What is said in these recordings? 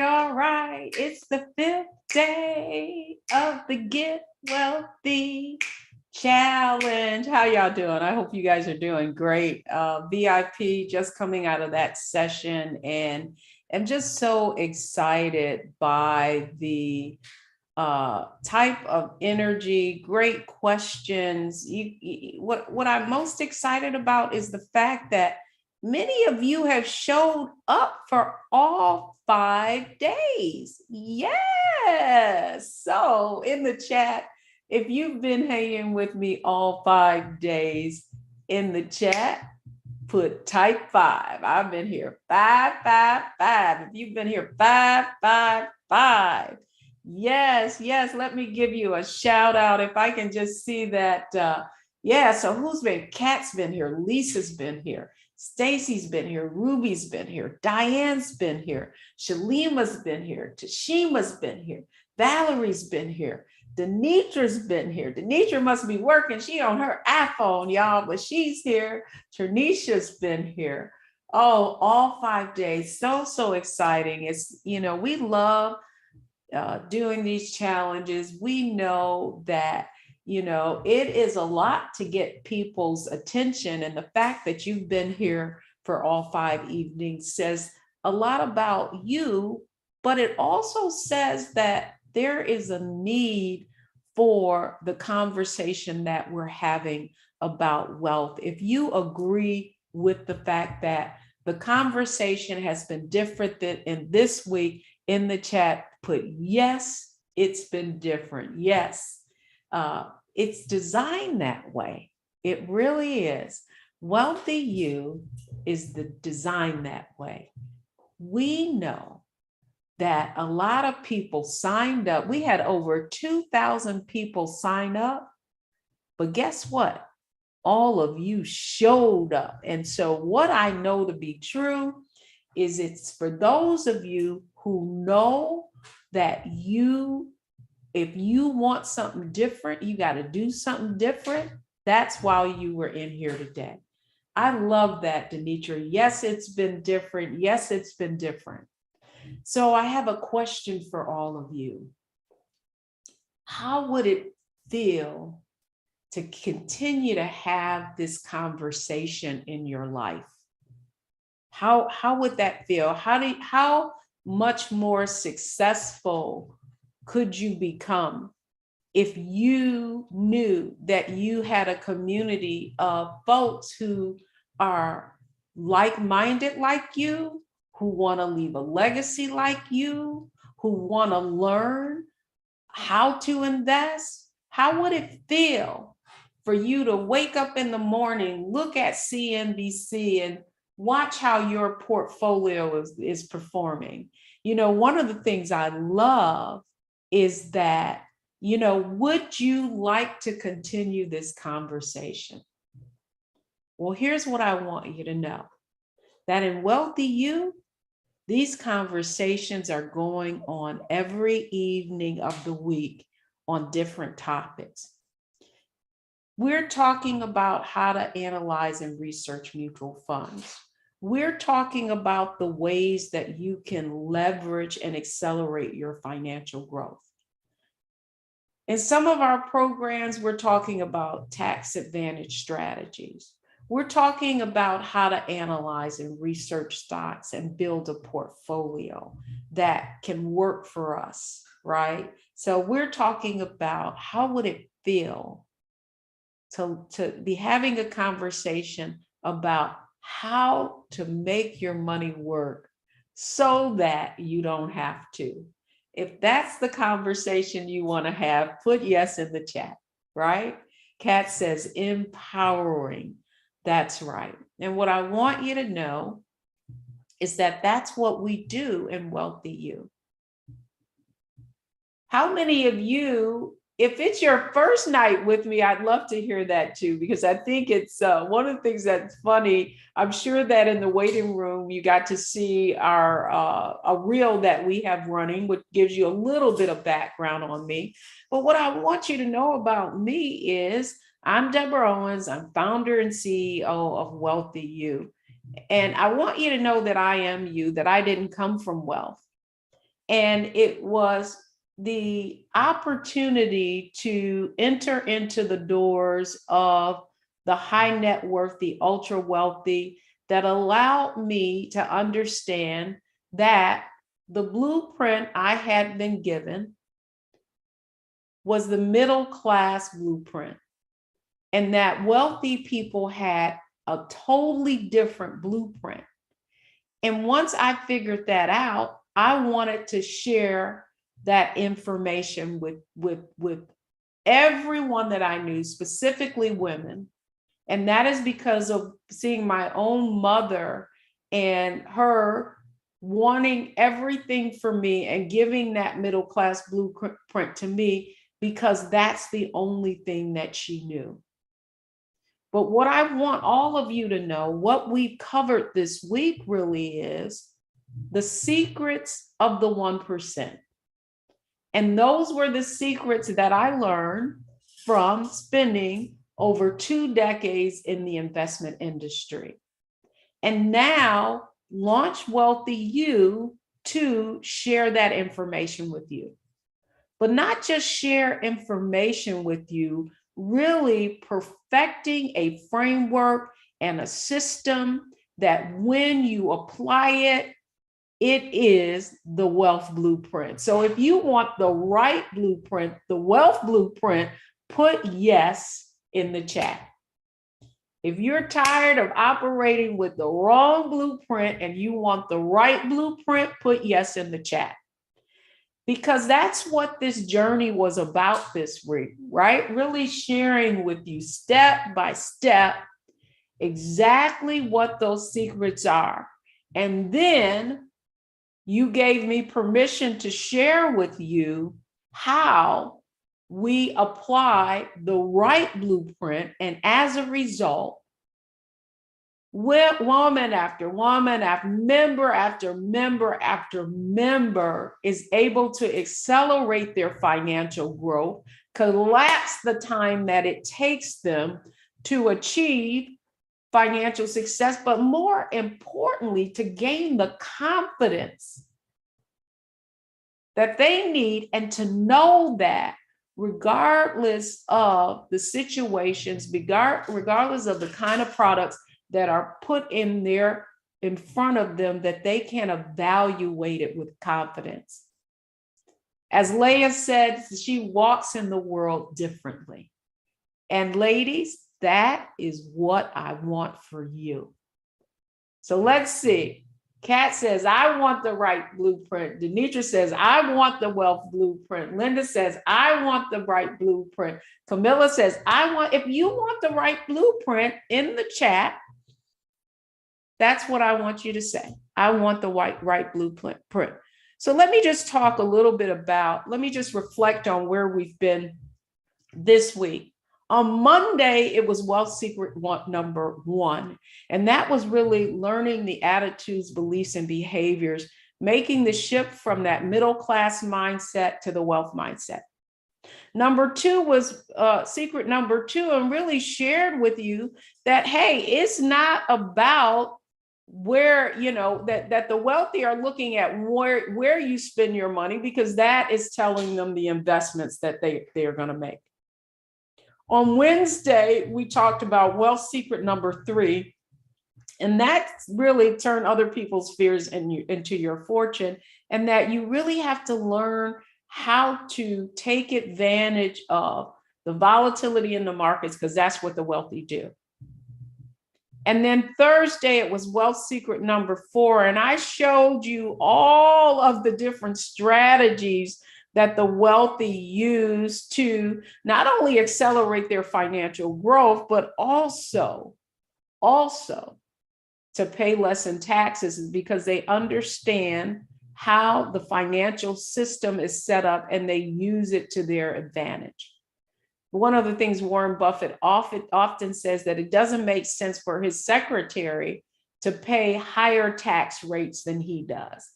All right. It's the 5th day of the Get Wealthy Challenge. How y'all doing? I hope you guys are doing great. VIP just coming out of that session, and I'm just so excited by the type of energy, great questions. What I'm most excited about is the fact that many of you have showed up for all 5 days. Yes. So in the chat, if you've been hanging with me all 5 days in the chat, type 5. I've been here 5, 5, 5. If you've been here 5, 5, 5. Yes. Let me give you a shout out. If I can just see that. So who's been? Kat's been here. Lisa's been here. Stacy's been here. Ruby's been here. Diane's been here. Shalima's been here. Tashima's been here. Valerie's been here. Denitra's been here. Denitra must be working. She on her iPhone, y'all, but she's here. Ternisha's been here. Oh, all 5 days. So exciting. It's, we love doing these challenges. We know that it is a lot to get people's attention, and the fact that you've been here for all 5 evenings says a lot about you, but it also says that there is a need for the conversation that we're having about wealth. If you agree with the fact that the conversation has been different in this week, in the chat, put yes, it's been different. Yes. It's designed that way. It really is. WealthyU is designed that way. We know that a lot of people signed up. We had over 2,000 people sign up, but guess what? All of you showed up. And so what I know to be true is it's for those of you who know that if you want something different, you got to do something different. That's why you were in here today. I love that, Denitra. Yes, it's been different. Yes, it's been different. So I have a question for all of you. how would it feel to continue to have this conversation in your life? How would that feel? How much more successful could you become if you knew that you had a community of folks who are like-minded like you, who want to leave a legacy like you, who want to learn how to invest? How would it feel for you to wake up in the morning, look at CNBC and watch how your portfolio is performing? You know, one of the things I love is that, you know, would you like to continue this conversation? Well, here's what I want you to know, that in WealthyU, these conversations are going on every evening of the week on different topics. We're talking about how to analyze and research mutual funds. We're talking about the ways that you can leverage and accelerate your financial growth. In some of our programs, we're talking about tax advantage strategies. We're talking about how to analyze and research stocks and build a portfolio that can work for us, right? So we're talking about how would it feel to be having a conversation about how to make your money work so that you don't have to. If that's the conversation you want to have, put yes in the chat, right? Kat says empowering. That's right. And what I want you to know is that that's what we do in WealthyU. How many of you, if it's your first night with me, I'd love to hear that too, because I think it's one of the things that's funny. I'm sure that in the waiting room, you got to see our a reel that we have running, which gives you a little bit of background on me. But what I want you to know about me is I'm Deborah Owens. I'm founder and CEO of WealthyU. And I want you to know that I am you, that I didn't come from wealth. And it was the opportunity to enter into the doors of the high net worth, the ultra wealthy, that allowed me to understand that the blueprint I had been given was the middle class blueprint, and that wealthy people had a totally different blueprint. And once I figured that out, I wanted to share that information with everyone that I knew, specifically women. And that is because of seeing my own mother and her wanting everything for me and giving that middle class blueprint to me, because that's the only thing that she knew. But what I want all of you to know, what we've covered this week really is the secrets of the 1%. And those were the secrets that I learned from spending over 2 decades in the investment industry. And now launch WealthyU to share that information with you. But not just share information with you, really perfecting a framework and a system that when you apply it, it is the wealth blueprint. So if you want the right blueprint, the wealth blueprint, put yes in the chat. If you're tired of operating with the wrong blueprint and you want the right blueprint, put yes in the chat. Because that's what this journey was about this week, right? Really sharing with you step by step exactly what those secrets are. And then you gave me permission to share with you how we apply the right blueprint. And as a result, woman after woman, after member after member after member is able to accelerate their financial growth, collapse the time that it takes them to achieve financial success, but more importantly, to gain the confidence that they need and to know that regardless of the situations, regardless of the kind of products that are put in front of them, that they can evaluate it with confidence. As Leah said, she walks in the world differently. And ladies, that is what I want for you. So let's see. Kat says, I want the right blueprint. Denitra says, I want the wealth blueprint. Linda says, I want the right blueprint. Camilla says, if you want the right blueprint in the chat, that's what I want you to say. I want the right blueprint. So let me just talk a little bit let me just reflect on where we've been this week. On Monday, it was Wealth Secret number 1. And that was really learning the attitudes, beliefs, and behaviors, making the shift from that middle class mindset to the wealth mindset. Number 2 was secret number 2, and really shared with you that, hey, it's not about where, that the wealthy are looking at where you spend your money, because that is telling them the investments that they are going to make. On Wednesday, we talked about wealth secret number 3, and that really turn other people's fears into your fortune, and that you really have to learn how to take advantage of the volatility in the markets, because that's what the wealthy do. And then Thursday, it was wealth secret number 4, and I showed you all of the different strategies that the wealthy use to not only accelerate their financial growth, but also to pay less in taxes, because they understand how the financial system is set up and they use it to their advantage. One of the things Warren Buffett often says, that it doesn't make sense for his secretary to pay higher tax rates than he does.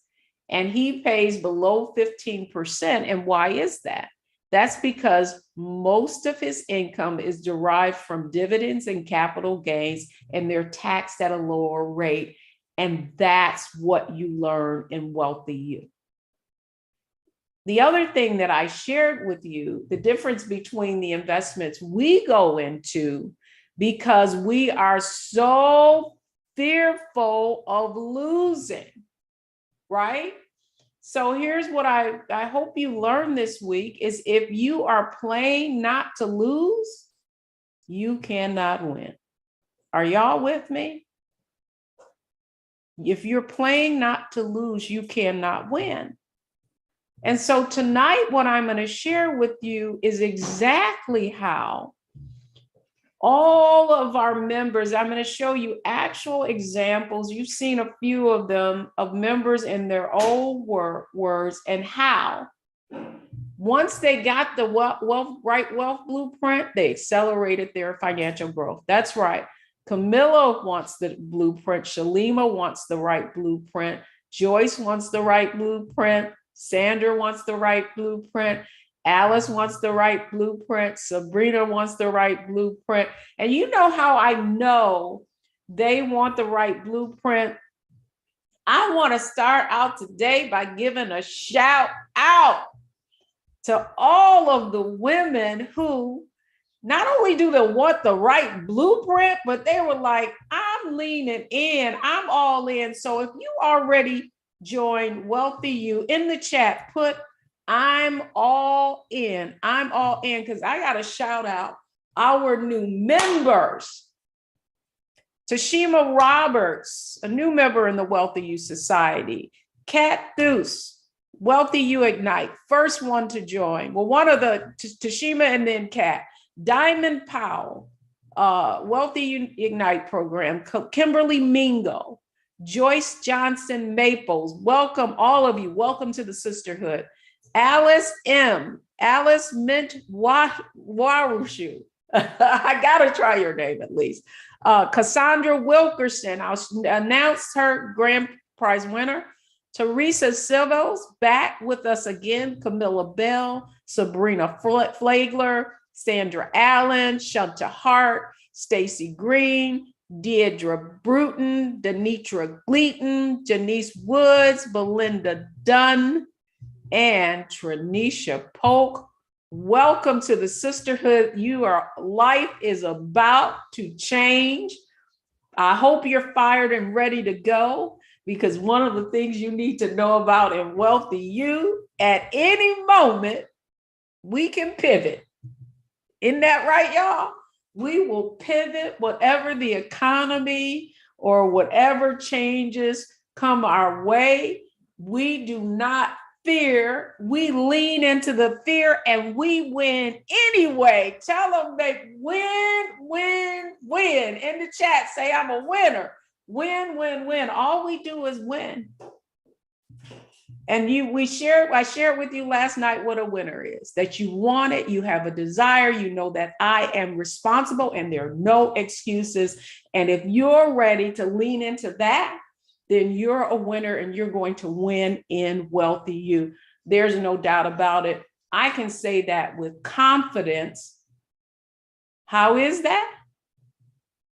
And he pays below 15%. And why is that? That's because most of his income is derived from dividends and capital gains, and they're taxed at a lower rate. And that's what you learn in WealthyU. The other thing that I shared with you, the difference between the investments we go into, because we are so fearful of losing, right? So here's what I hope you learn this week is, if you are playing not to lose, you cannot win. Are y'all with me? If you're playing not to lose, you cannot win. And so tonight, what I'm going to share with you is exactly how all of our members, I'm going to show you actual examples. You've seen a few of them, of members in their own words, and how once they got the right wealth blueprint, they accelerated their financial growth. That's right. Camilla wants the blueprint. Shalima wants the right blueprint. Joyce wants the right blueprint. Sandra wants the right blueprint. Alice wants the right blueprint. Sabrina wants the right blueprint. And you know how I know they want the right blueprint? I want to start out today by giving a shout out to all of the women who not only do they want the right blueprint, but they were like, I'm leaning in, I'm all in. So if you already joined WealthyU, in the chat, put I'm all in, because I got to shout out our new members. Tashima Roberts, a new member in the WealthyU Society. Kat Thues, WealthyU Ignite, first one to join. Well, one of the, Tashima and then Kat. Diamond Powell, WealthyU Ignite program. Kimberly Mingo, Joyce Johnson Maples, welcome all of you. Welcome to the sisterhood. Alice M. Alice Mint Warushu. I gotta try your name at least. Cassandra Wilkerson, I'll announce her grand prize winner. Teresa Silvos, back with us again. Camilla Bell, Sabrina Flagler, Sandra Allen, Shunta Hart, Stacy Green, Deidre Bruton, Denitra Gleaton, Janice Woods, Belinda Dunn, and Tranisha Polk. Welcome to the sisterhood. Life is about to change. I hope you're fired and ready to go, because one of the things you need to know about in WealthyU, at any moment, we can pivot. Isn't that right, y'all? We will pivot whatever the economy or whatever changes come our way. We do not fear. We lean into the fear and we win anyway. Tell them they win, win, win. In the chat, say I'm a winner. Win, win, win. All we do is win. And I shared with you last night what a winner is, that you want it, you have a desire, you know that I am responsible and there are no excuses. And if you're ready to lean into that, then you're a winner and you're going to win in WealthyU. There's no doubt about it. I can say that with confidence. How is that?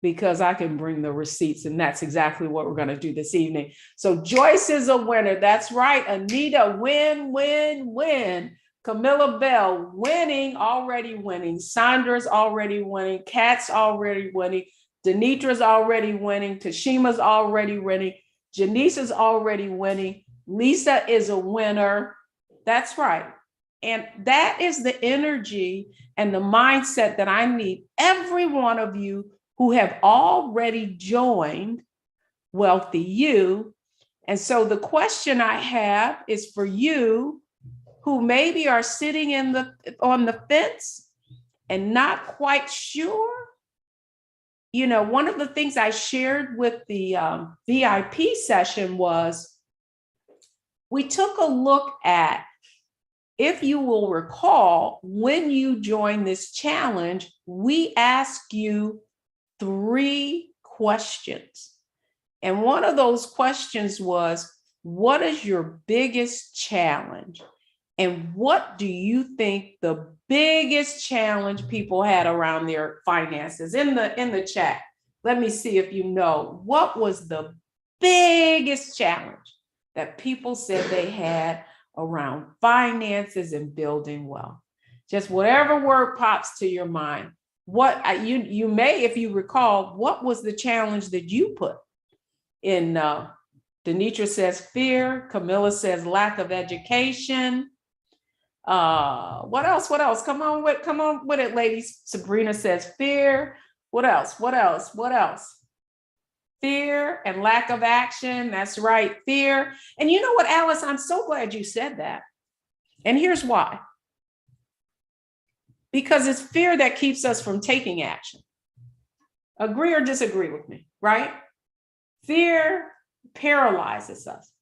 Because I can bring the receipts, and that's exactly what we're going to do this evening. So Joyce is a winner. That's right. Anita, win, win, win. Camilla Bell, winning, already winning. Sandra's already winning. Kat's already winning. Denitra's already winning. Tashima's already winning. Janice is already winning. Lisa is a winner. That's right. And that is the energy and the mindset that I need every one of you who have already joined WealthyU. And so the question I have is for you who maybe are sitting on the fence and not quite sure. You know, one of the things I shared with the VIP session was we took a look at, if you will recall, when you join this challenge, we ask you 3 questions. And one of those questions was, what is your biggest challenge? And what do you think the biggest challenge people had around their finances? In the chat, let me see if you know, what was the biggest challenge that people said they had around finances and building wealth? Just whatever word pops to your mind. What you may, if you recall, what was the challenge that you put in? Denitra says fear. Camilla says lack of education. What else? What else? Come on with it, ladies. Sabrina says fear. What else? What else? What else? Fear and lack of action. That's right, fear. And you know what, Alice? I'm so glad you said that. And here's why. Because it's fear that keeps us from taking action. Agree or disagree with me, right? Fear paralyzes us.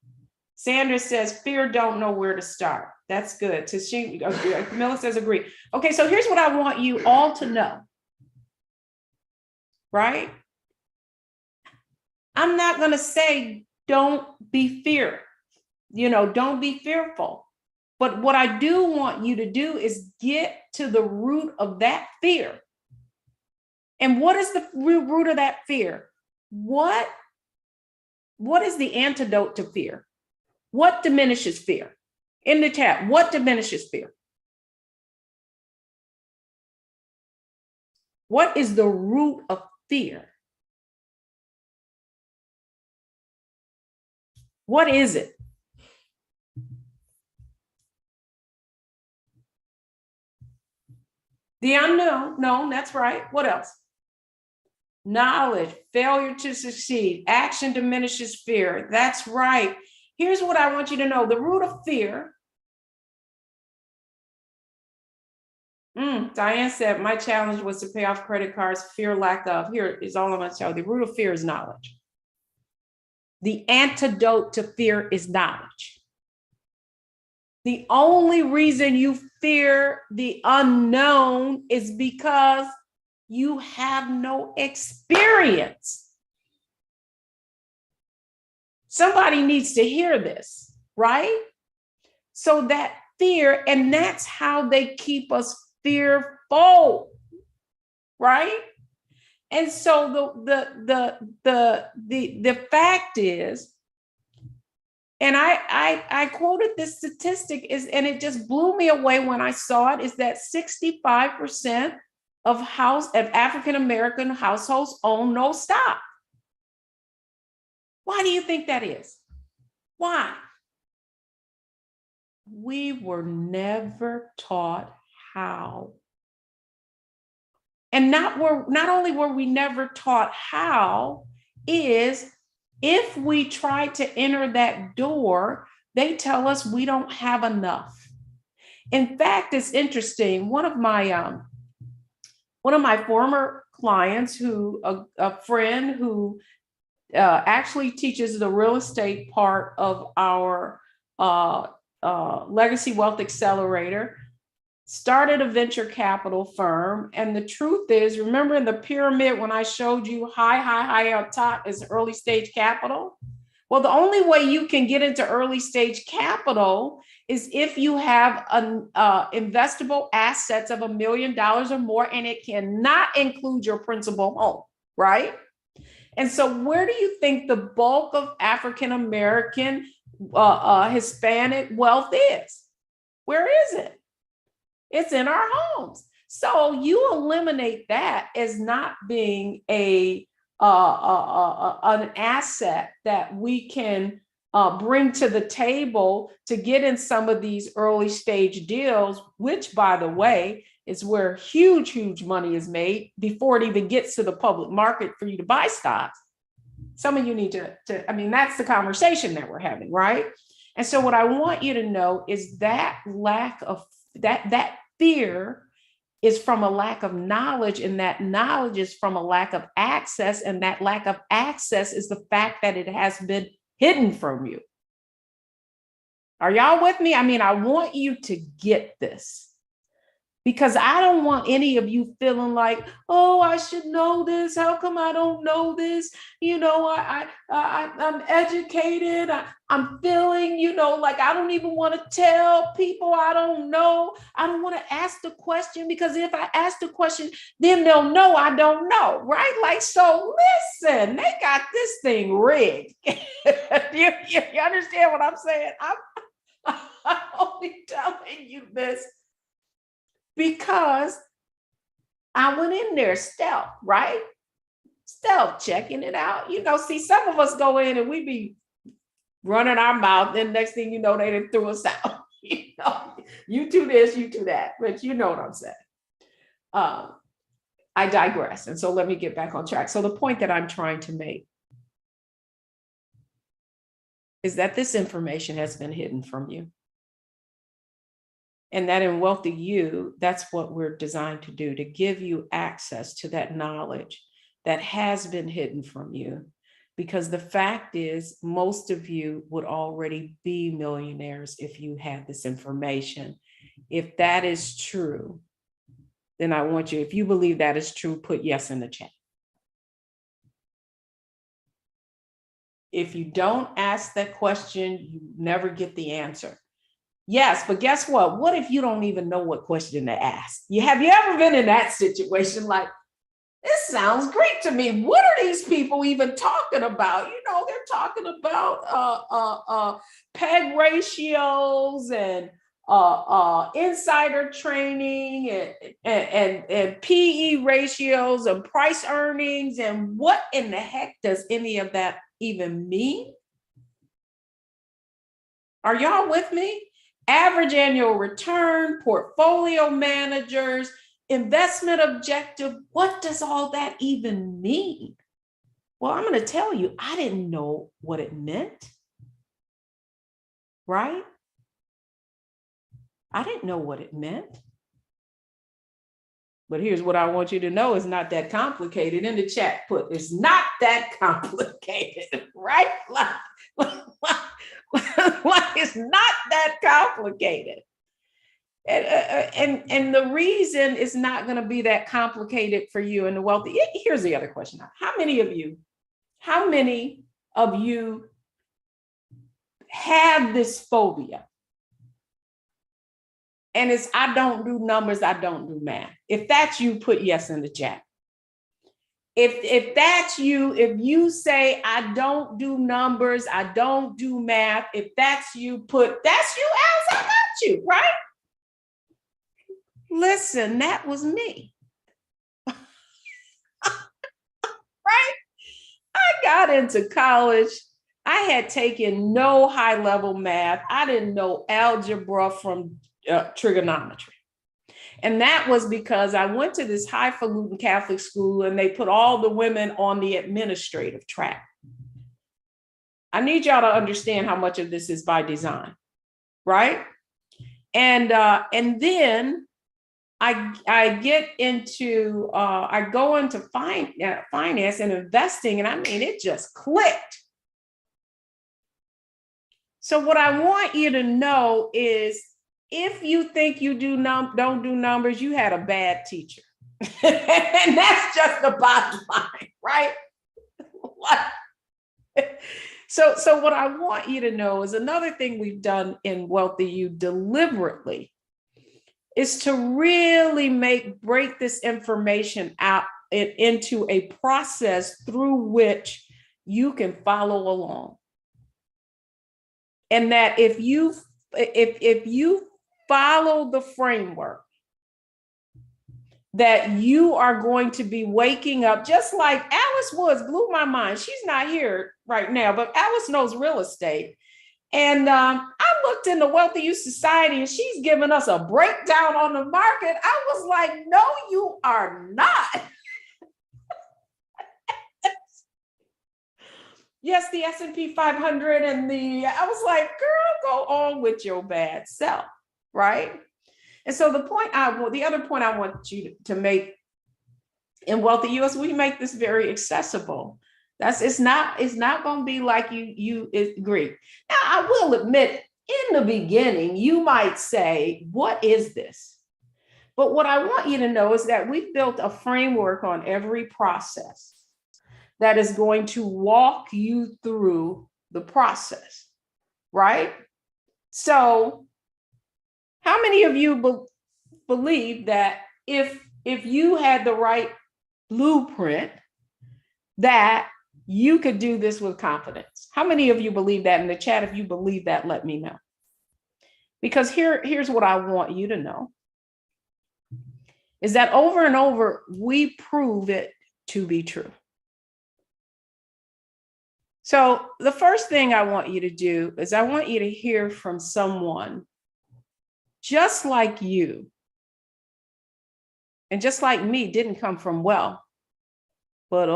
Sandra says, fear don't know where to start. That's good. Camilla says, agree. Okay, so here's what I want you all to know, right? I'm not going to say don't be don't be fearful. But what I do want you to do is get to the root of that fear. And what is the root of that fear? What is the antidote to fear? What diminishes fear? In the chat, what diminishes fear? What is the root of fear? What is it? The unknown. No, that's right. What else? Knowledge, failure to succeed, action diminishes fear. That's right. Here's what I want you to know. The root of fear. Diane said, my challenge was to pay off credit cards, fear, lack of. Here is all I'm going to tell you. The root of fear is knowledge. The antidote to fear is knowledge. The only reason you fear the unknown is because you have no experience. Somebody needs to hear this, right? So that fear, and that's how they keep us fearful, right? And so the fact is, And I quoted this statistic and it just blew me away when I saw it, is that 65% of African-American households own no stock. Why do you think that is? Why? We were never taught how. And not only were we never taught how, is if we try to enter that door, they tell us we don't have enough. In fact, it's interesting. One of my former clients, a friend who actually teaches the real estate part of our Legacy Wealth Accelerator, started a venture capital firm. And the truth is, remember in the pyramid when I showed you high up top is early stage capital? Well, the only way you can get into early stage capital is if you have an investable assets of $1 million or more, and it cannot include your principal home, right? And so where do you think the bulk of African-American Hispanic wealth is? Where is it? It's in our homes. So you eliminate that as not being an asset that we can bring to the table to get in some of these early stage deals, which, by the way, is where huge money is made before it even gets to the public market for you to buy stocks. Some of you need to, I mean, that's the conversation that we're having, right? And so what I want you to know is that lack of that fear is from a lack of knowledge, and that knowledge is from a lack of access, and that lack of access is the fact that it has been hidden from you. Are y'all with me? I mean, I want you to get this, because I don't want any of you feeling like, oh, I should know this. How come I don't know this? You know, I'm educated. I'm feeling, you know, like I don't even want to tell people I don't know. I don't want to ask the question, because if I ask the question, then they'll know I don't know, right? Like, so listen, they got this thing rigged. you understand what I'm saying? I'm only telling you this because I went in there stealth, right? Stealth, checking it out. You know, see, some of us go in and we be running our mouth, then next thing you know, they done threw us out. You know, you do this, you do that, but you know what I'm saying. I digress. And so let me get back on track. So the point that I'm trying to make is that this information has been hidden from you. And that in WealthyU, that's what we're designed to do, to give you access to that knowledge that has been hidden from you. Because the fact is, most of you would already be millionaires if you had this information. If that is true, then I want you, if you believe that is true, put yes in the chat. If you don't ask that question, you never get the answer. Yes, but guess what? What if you don't even know what question to ask? Have you ever been in that situation? Like, this sounds great to me. What are these people even talking about? You know, they're talking about PEG ratios and insider training and PE ratios and price earnings. And what in the heck does any of that even mean? Are y'all with me? Average annual return, portfolio managers, investment objective. What does all that even mean? Well, I'm going to tell you, I didn't know what it meant, right? I didn't know what it meant. But here's what I want you to know. It's not that complicated. In the chat, put, it's not that complicated, right? It's not that complicated. And the reason it's not going to be that complicated for you and the wealthy. Here's the other question. How many of you have this phobia? And it's, I don't do numbers, I don't do math. If that's you, put yes in the chat. If that's you, if you say, I don't do numbers, I don't do math, if that's you, that's you, Alice, I got you, right? Listen, that was me. Right? I got into college. I had taken no high level math. I didn't know algebra from trigonometry. And that was because I went to this highfalutin Catholic school and they put all the women on the administrative track. I need y'all to understand how much of this is by design, right? And then I go into finance and investing, and I mean, it just clicked. So what I want you to know is, if you think you don't do numbers, you had a bad teacher. And that's just the bottom line, right? So what I want you to know is, another thing we've done in WealthyU deliberately is to really break this information out into a process through which you can follow along. And that if you follow the framework, that you are going to be waking up, just like Alice Woods blew my mind. She's not here right now, but Alice knows real estate. And I looked in the WealthyU Society, and she's giving us a breakdown on the market. I was like, no, you are not. Yes, the S&P 500 and I was like, girl, go on with your bad self, right? And so the other point I want you to make in WealthyU is, we make this very accessible. It's not going to be like you agree. Now, I will admit, in the beginning, you might say, what is this? But what I want you to know is that we've built a framework on every process that is going to walk you through the process, right? So how many of you believe that if you had the right blueprint, that you could do this with confidence? How many of you believe that? In the chat, if you believe that, let me know. Because here's what I want you to know, is that over and over, we prove it to be true. So the first thing I want you to do is, I want you to hear from someone just like you, and just like me, didn't come from wealth. But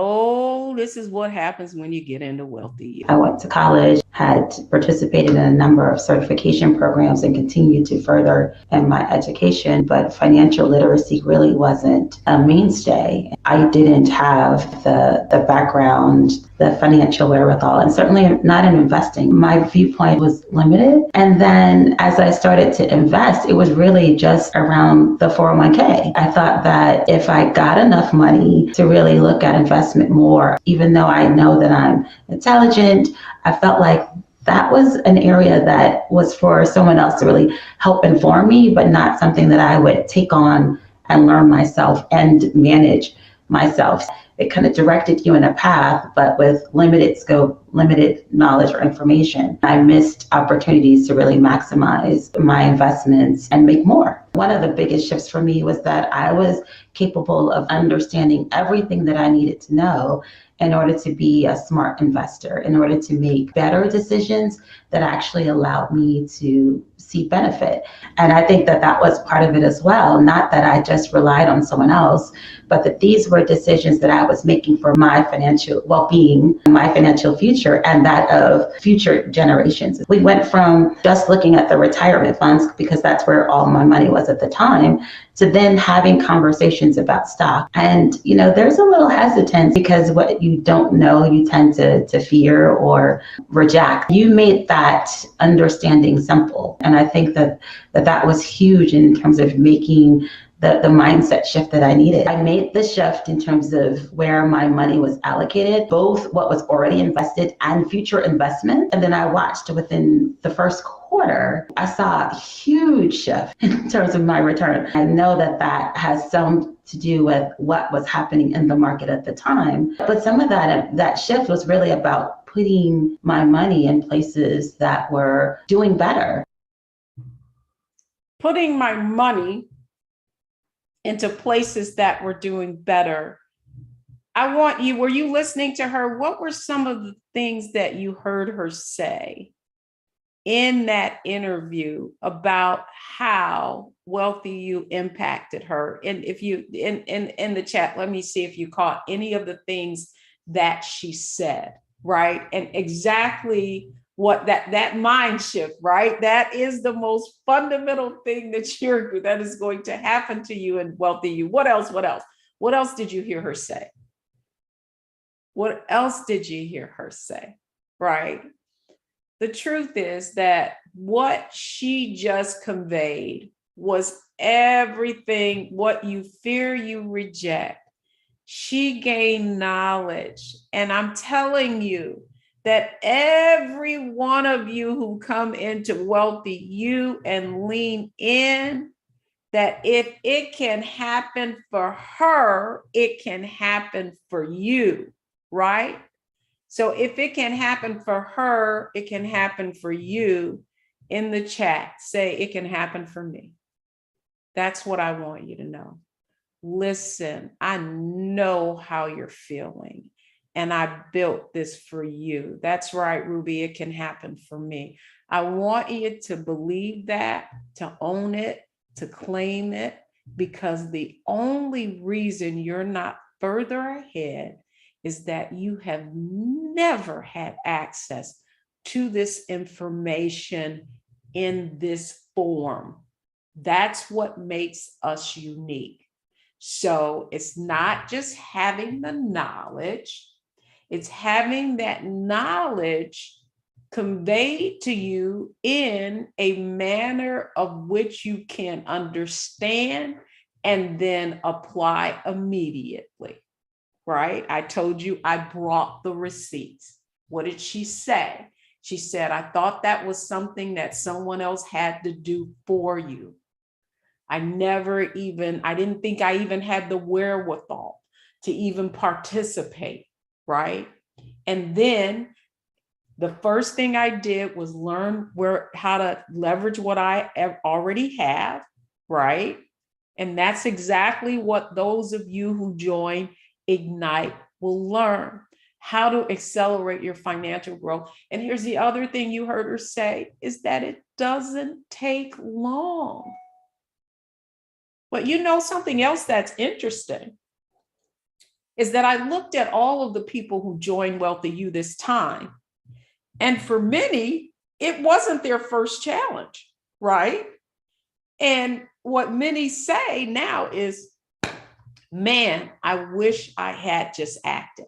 this is what happens when you get into WealthyU. I went to college, had participated in a number of certification programs, and continued to further in my education, but financial literacy really wasn't a mainstay. I didn't have the background, the financial wherewithal, and certainly not in investing. My viewpoint was limited. And then as I started to invest, it was really just around the 401k. I thought that if I got enough money to really look at investment more, even though I know that I'm intelligent, I felt like that was an area that was for someone else to really help inform me, but not something that I would take on and learn myself and manage myself. It kind of directed you in a path, but with limited scope, limited knowledge or information. I missed opportunities to really maximize my investments and make more. One of the biggest shifts for me was that I was capable of understanding everything that I needed to know in order to be a smart investor, in order to make better decisions that actually allowed me to see benefit. And I think that that was part of it as well. Not that I just relied on someone else, but that these were decisions that I was making for my financial well-being, my financial future, and that of future generations. We went from just looking at the retirement funds, because that's where all my money was at the time, to then having conversations about stock. And, there's a little hesitance, because what you don't know, you tend to fear or reject. You made that understanding simple. And I think that was huge in terms of making the mindset shift that I needed. I made the shift in terms of where my money was allocated, both what was already invested and future investment. And then I watched within the first quarter, I saw a huge shift in terms of my return. I know that that has some to do with what was happening in the market at the time, but some of that shift was really about putting my money in places that were doing better. Putting my money into places that were doing better. I want you, were you listening to her? What were some of the things that you heard her say in that interview about how WealthyU impacted her? And if you in the chat, let me see if you caught any of the things that she said, right? And exactly what that mind shift, right? That is the most fundamental thing that is going to happen to you in WealthyU. What else? What else? What else did you hear her say? What else did you hear her say? Right? The truth is that what she just conveyed was everything what you fear, you reject. She gained knowledge. And I'm telling you that every one of you who come into WealthyU and lean in, that if it can happen for her, it can happen for you, right? So if it can happen for her, it can happen for you. In the chat, say it can happen for me. That's what I want you to know. Listen, I know how you're feeling, and I built this for you. That's right, Ruby, it can happen for me. I want you to believe that, to own it, to claim it, because the only reason you're not further ahead is that you have never had access to this information in this form. That's what makes us unique. So it's not just having the knowledge, it's having that knowledge conveyed to you in a manner of which you can understand and then apply immediately, right? I told you I brought the receipts. What did she say? She said, I thought that was something that someone else had to do for you. I didn't think I even had the wherewithal to even participate, right? And then the first thing I did was learn how to leverage what I already have, right? And that's exactly what those of you who join Ignite will learn, how to accelerate your financial growth. And here's the other thing you heard her say, is that it doesn't take long. But you know something else that's interesting is that I looked at all of the people who joined WealthyU this time. And for many, it wasn't their first challenge, right? And what many say now is, man, I wish I had just acted.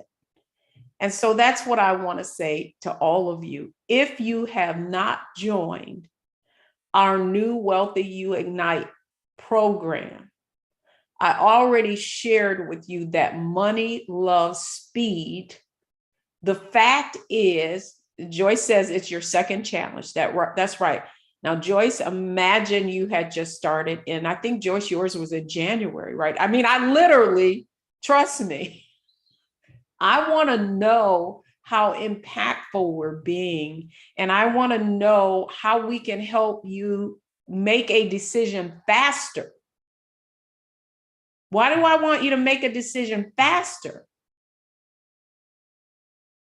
And so that's what I want to say to all of you. If you have not joined our new WealthyU Ignite program, I already shared with you that money loves speed. The fact is, Joyce says it's your second challenge. That's right. Now, Joyce, imagine you had just started in, I think, Joyce, yours was in January, right? I mean, I literally, trust me, I want to know how impactful we're being. And I want to know how we can help you make a decision faster. Why do I want you to make a decision faster?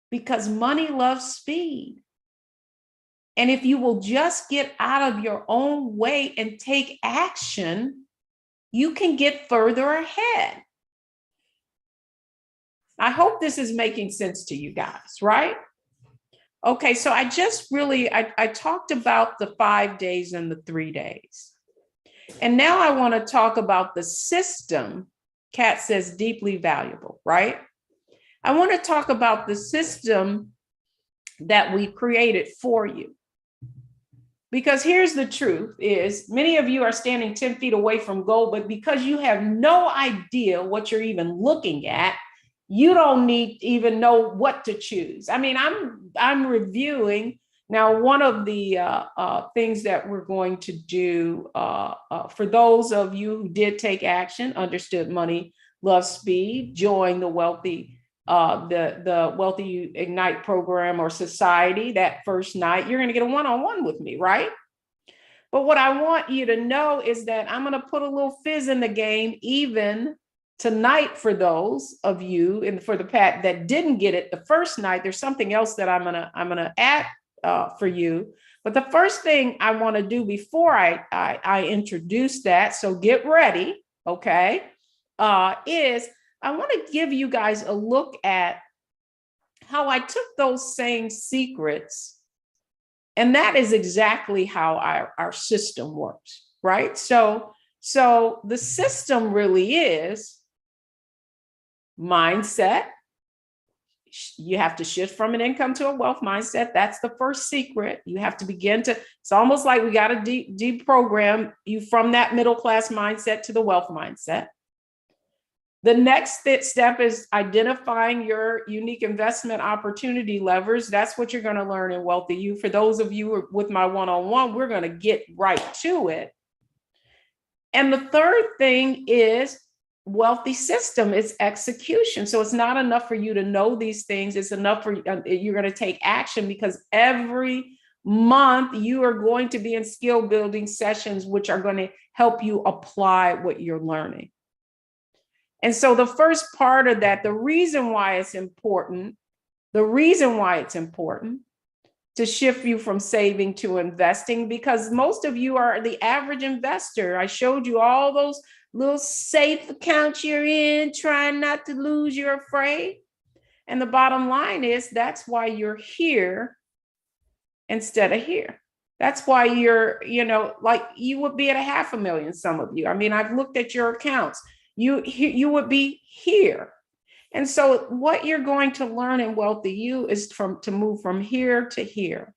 Because money loves speed. And if you will just get out of your own way and take action, you can get further ahead. I hope this is making sense to you guys, right? Okay, so I talked about the 5 days and the 3 days. And now I want to talk about the system. Kat says deeply valuable, right? I want to talk about the system that we created for you. Because here's the truth is many of you are standing 10 feet away from goal, but because you have no idea what you're even looking at, you don't need to even know what to choose. I mean, I'm reviewing Now, one of the things that we're going to do for those of you who did take action, understood money, love speed, join the WealthyU Ignite program or society that first night, you're going to get a one-on-one with me, right? But what I want you to know is that I'm going to put a little fizz in the game even tonight for those of you and for the Pat that didn't get it the first night. There's something else that I'm gonna add for you. But the first thing I want to do before I introduce that, so get ready, okay, is I want to give you guys a look at how I took those same secrets, and that is exactly how our system works, right? So the system really is mindset. You have to shift from an income to a wealth mindset. That's the first secret. You have to begin to, it's almost like we got to deprogram you from that middle class mindset to the wealth mindset. The next step is identifying your unique investment opportunity levers. That's what you're going to learn in WealthyU. For those of you with my one-on-one, we're going to get right to it. And the third thing is wealthy system, it's execution. So it's not enough for you to know these things. It's enough for you're going to take action, because every month you are going to be in skill building sessions, which are going to help you apply what you're learning. And so the first part of that, the reason why it's important to shift you from saving to investing, because most of you are the average investor. I showed you all those little safe accounts you're in, trying not to lose, you're afraid. And the bottom line is that's why you're here instead of here. That's why you're, like you would be at $500,000, some of you. I mean, I've looked at your accounts. You would be here. And so what you're going to learn in WealthyU is to move from here to here.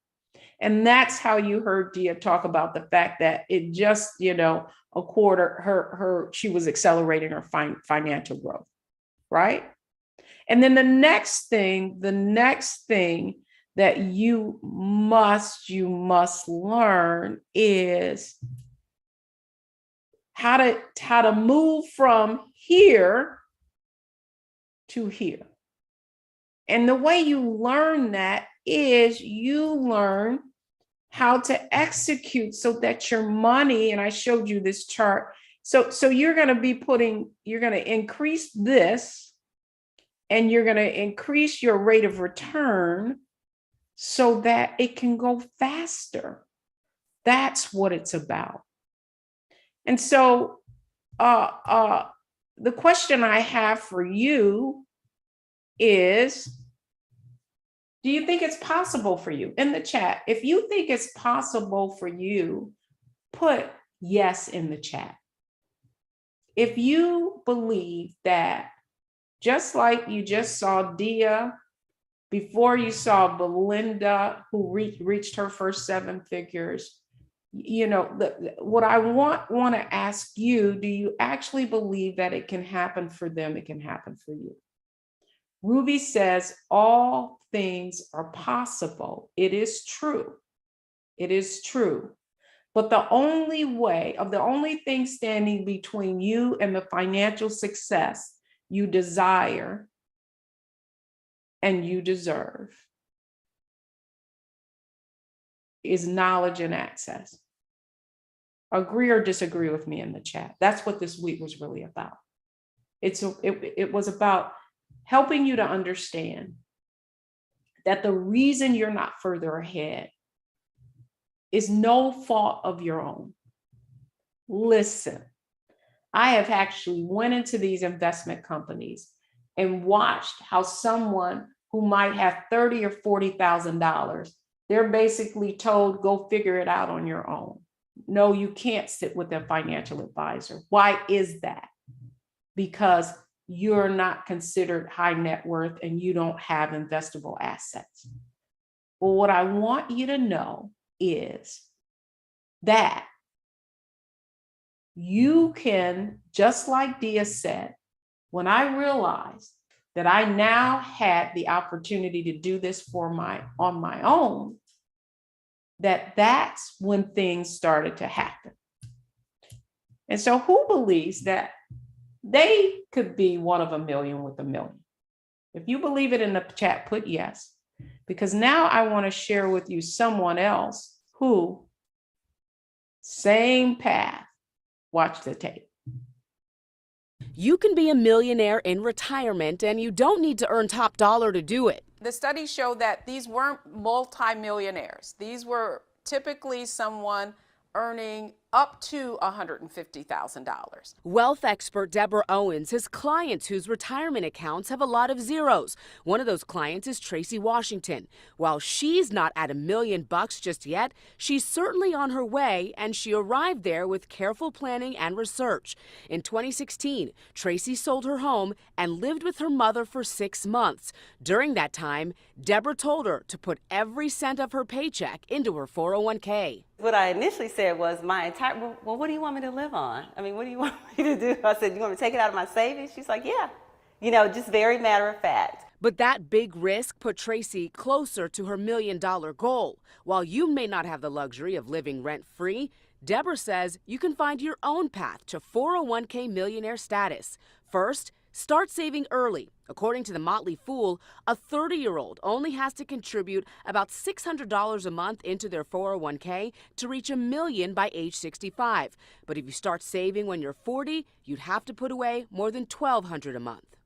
And that's how you heard Dia talk about the fact that it just, a quarter, she was accelerating her financial growth, right? And then the next thing that you must learn is how to move from here to here. And the way you learn that is you learn how to execute so that your money, and I showed you this chart. So you're going to increase this, and you're going to increase your rate of return so that it can go faster. That's what it's about. And so the question I have for you is, do you think it's possible for you? In the chat, if you think it's possible for you, put yes in the chat. If you believe that, just like you just saw Dia, before you saw Belinda, who reached her first 7 figures, what I want to ask you, do you actually believe that it can happen for them? It can happen for you. Ruby says all things are possible. It is true. It is true. But the only thing standing between you and the financial success you desire and you deserve is knowledge and access. Agree or disagree with me in the chat. That's what this week was really about. It was about helping you to understand that the reason you're not further ahead is no fault of your own. Listen, I have actually went into these investment companies and watched how someone who might have $30,000 or $40,000, they're basically told, go figure it out on your own. No, you can't sit with a financial advisor. Why is that? Because you're not considered high net worth and you don't have investable assets. Well, what I want you to know is that you can, just like Dia said, when I realized that I now had the opportunity to do this on my own, that's when things started to happen. And so who believes that they could be one of a million with a million? If you believe it in the chat, put yes, because now I want to share with you someone else who, same path, watch the tape. You can be a millionaire in retirement, and you don't need to earn top dollar to do it. The studies show that these weren't multimillionaires. These were typically someone earning up to $150,000. Wealth expert Deborah Owens has clients whose retirement accounts have a lot of zeros. One of those clients is Tracy Washington. While she's not at $1 million just yet, she's certainly on her way, and she arrived there with careful planning and research. In 2016, Tracy sold her home and lived with her mother for 6 months. During that time, Deborah told her to put every cent of her paycheck into her 401k. What I initially said was well, what do you want me to live on? I mean, what do you want me to do? I said, you want me to take it out of my savings? She's like, yeah. You know, just very matter of fact. But that big risk put Tracy closer to her $1 million goal. While you may not have the luxury of living rent-free, Deborah says you can find your own path to 401k millionaire status. First, start saving early. According to the Motley Fool, a 30-year-old only has to contribute about $600 a month into their 401k to reach $1 million by age 65. But if you start saving when you're 40, you'd have to put away more than $1,200 a month.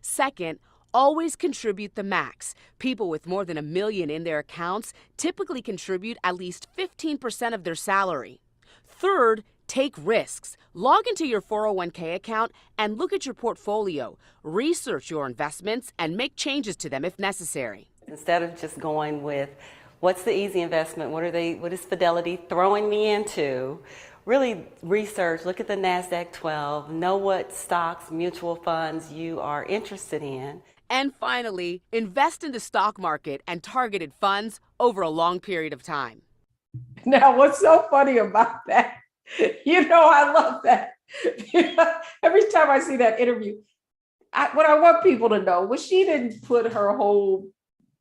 Second, always contribute the max. People with more than $1 million in their accounts typically contribute at least 15% of their salary. Third, take risks. Log into your 401k account and look at your portfolio. Research your investments and make changes to them if necessary. Instead of just going with what's the easy investment, what is Fidelity throwing me into, really research, look at the NASDAQ 12, know what stocks, mutual funds you are interested in. And finally, invest in the stock market and targeted funds over a long period of time. Now, what's so funny about that? I love that. Every time I see that interview, what I want people to know was she didn't put her whole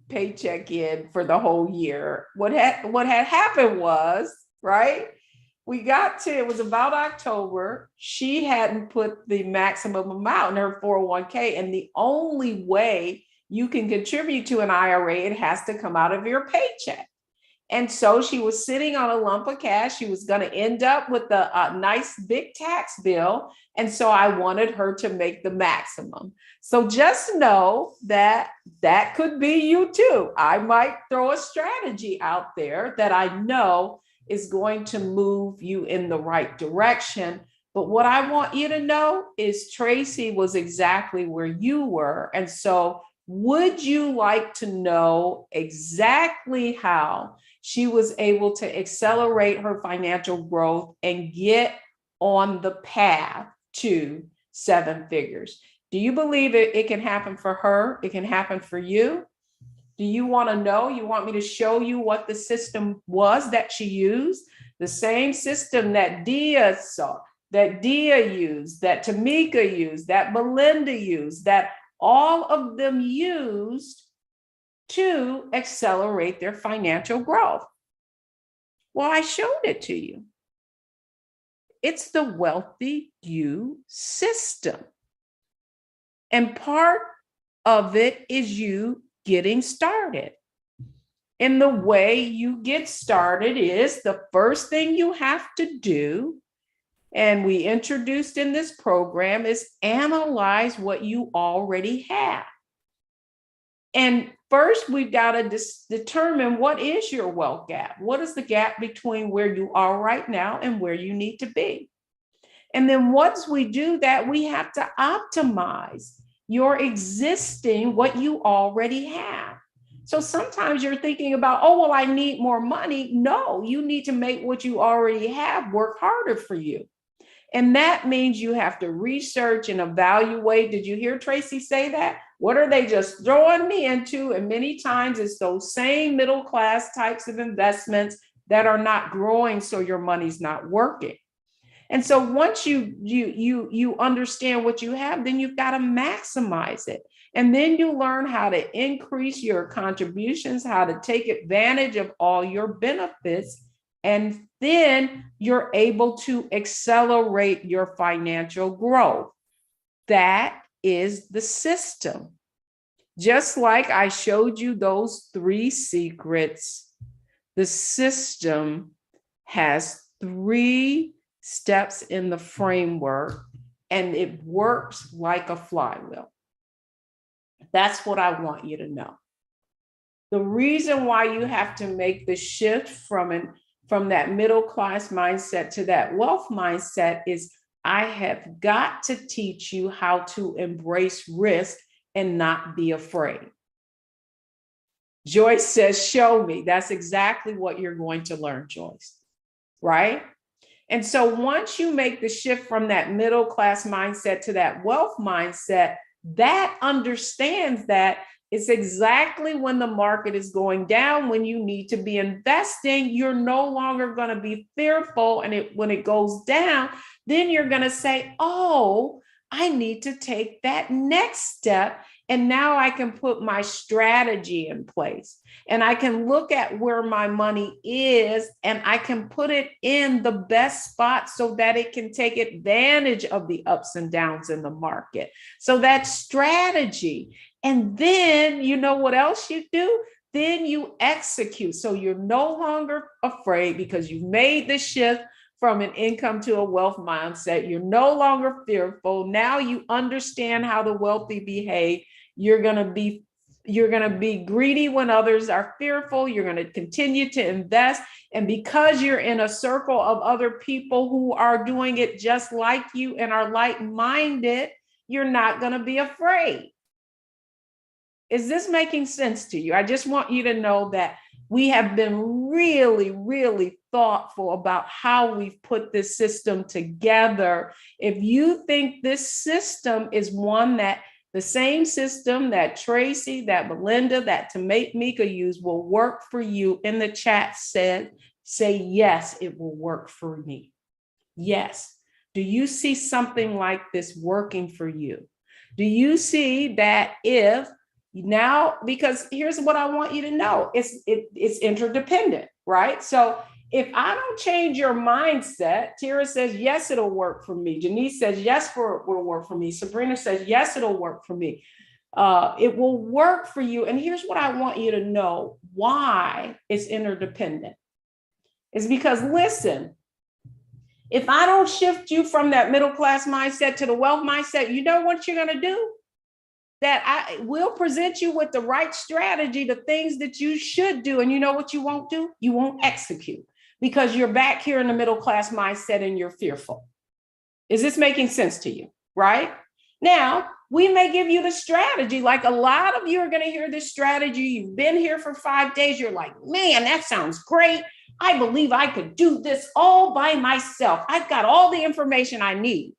paycheck in for the whole year. What had happened was, right? It was about October. She hadn't put the maximum amount in her 401k. And the only way you can contribute to an IRA, it has to come out of your paycheck. And so she was sitting on a lump of cash. She was going to end up with a nice big tax bill. And so I wanted her to make the maximum. So just know that that could be you too. I might throw a strategy out there that I know is going to move you in the right direction. But what I want you to know is Tracy was exactly where you were. And so would you like to know exactly how she was able to accelerate her financial growth and get on the path to 7 figures? Do you believe it can happen for her? It can happen for you? Do you want to know? You want me to show you what the system was that she used? The same system that Dia saw, that Dia used, that Tamika used, that Belinda used, that all of them used to accelerate their financial growth. Well, I showed it to you. It's the WealthyU system. And part of it is you getting started. And the way you get started is the first thing you have to do, and we introduced in this program, is analyze what you already have. And first, we've got to determine what is your wealth gap. What is the gap between where you are right now and where you need to be? And then once we do that, we have to optimize your existing, what you already have. So sometimes you're thinking about, oh, well, I need more money. No, you need to make what you already have work harder for you. And that means you have to research and evaluate. Did you hear Tracy say that? What are they just throwing me into? And many times it's those same middle class types of investments that are not growing, so your money's not working. And so once you understand what you have, then you've got to maximize it. And then you learn how to increase your contributions, how to take advantage of all your benefits. And then you're able to accelerate your financial growth. That is the system. Just like I showed you those 3 secrets, the system has 3 steps in the framework, and it works like a flywheel. That's what I want you to know. The reason why you have to make the shift from that middle class mindset to that wealth mindset is I have got to teach you how to embrace risk and not be afraid. Joyce says, show me. That's exactly what you're going to learn, Joyce, right? And so once you make the shift from that middle class mindset to that wealth mindset, that understands that it's exactly when the market is going down, when you need to be investing, you're no longer going to be fearful. And when it goes down, then you're going to say, oh, I need to take that next step. And now I can put my strategy in place, and I can look at where my money is, and I can put it in the best spot so that it can take advantage of the ups and downs in the market. So that's strategy. And then you know what else you do? Then you execute. So you're no longer afraid because you've made the shift from an income to a wealth mindset. You're no longer fearful. Now you understand how the wealthy behave. You're going to be greedy when others are fearful. You're going to continue to invest. And because you're in a circle of other people who are doing it just like you and are like-minded, you're not going to be afraid. Is this making sense to you? I just want you to know that we have been really, really thoughtful about how we've put this system together. If you think this system is one that the same system that Tracy, that Melinda, that Tamika used will work for you, in the chat say yes, it will work for me. Yes. Do you see something like this working for you? Do you see that if now, because here's what I want you to know, it's interdependent, right? So if I don't change your mindset, Tira says, yes, it'll work for me. Janice says, yes, it will work for me. Sabrina says, yes, it'll work for me. It will work for you. And here's what I want you to know why it's interdependent. It's because, listen, if I don't shift you from that middle class mindset to the wealth mindset, you know what you're going to do? That I will present you with the right strategy, the things that you should do. And you know what you won't do? You won't execute because you're back here in the middle class mindset and you're fearful. Is this making sense to you? Right? Now, we may give you the strategy. Like a lot of you are going to hear this strategy. You've been here for 5 days. You're like, man, that sounds great. I believe I could do this all by myself. I've got all the information I need.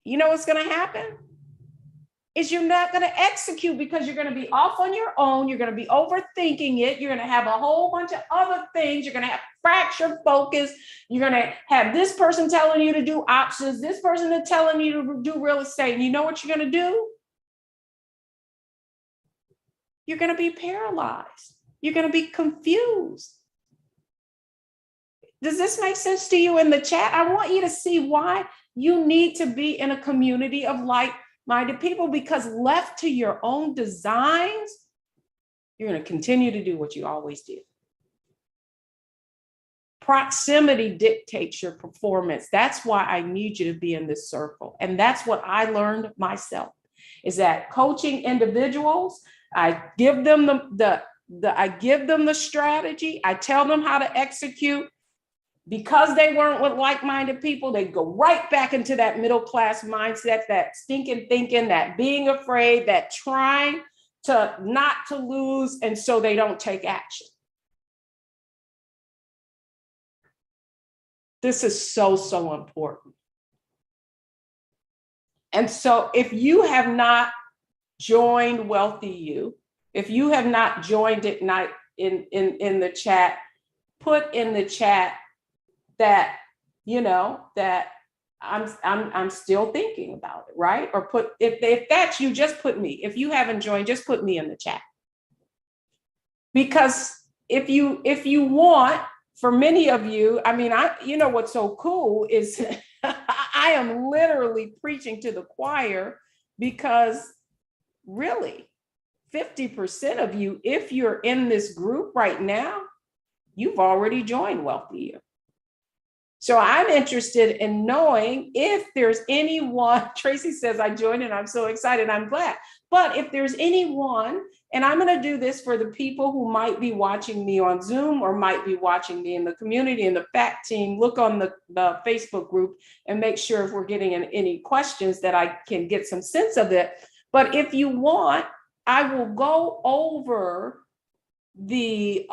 You know what's going to happen? Is you're not going to execute because you're going to be off on your own. You're going to be overthinking it. You're going to have a whole bunch of other things. You're going to have fractured focus. You're going to have this person telling you to do options, this person is telling you to do real estate. And you know what you're going to do? You're going to be paralyzed. You're going to be confused. Does this make sense to you in the chat? I want you to see why you need to be in a community of like-minded people, because left to your own designs, you're going to continue to do what you always did. Proximity dictates your performance. That's why I need you to be in this circle. And that's what I learned myself, is that coaching individuals, I give them the strategy. I tell them how to execute. Because they weren't with like-minded people, they go right back into that middle class mindset, that stinking thinking, that being afraid, that trying to not to lose, and so they don't take action. This is so, so important. And so if you have not joined WealthyU, if you have not joined it in the chat, put in the chat that that I'm still thinking about it, right? Or if that's you, just put me. If you haven't joined, just put me in the chat. Because if you want, for many of you, I mean, what's so cool is I am literally preaching to the choir, because really 50% of you, if you're in this group right now, you've already joined WealthyU. So I'm interested in knowing if there's anyone. Tracy says, I joined and I'm so excited, I'm glad. But if there's anyone, and I'm going to do this for the people who might be watching me on Zoom or might be watching me in the community, in the fact team, look on the Facebook group and make sure if we're getting any questions that I can get some sense of it. But if you want, I will go over the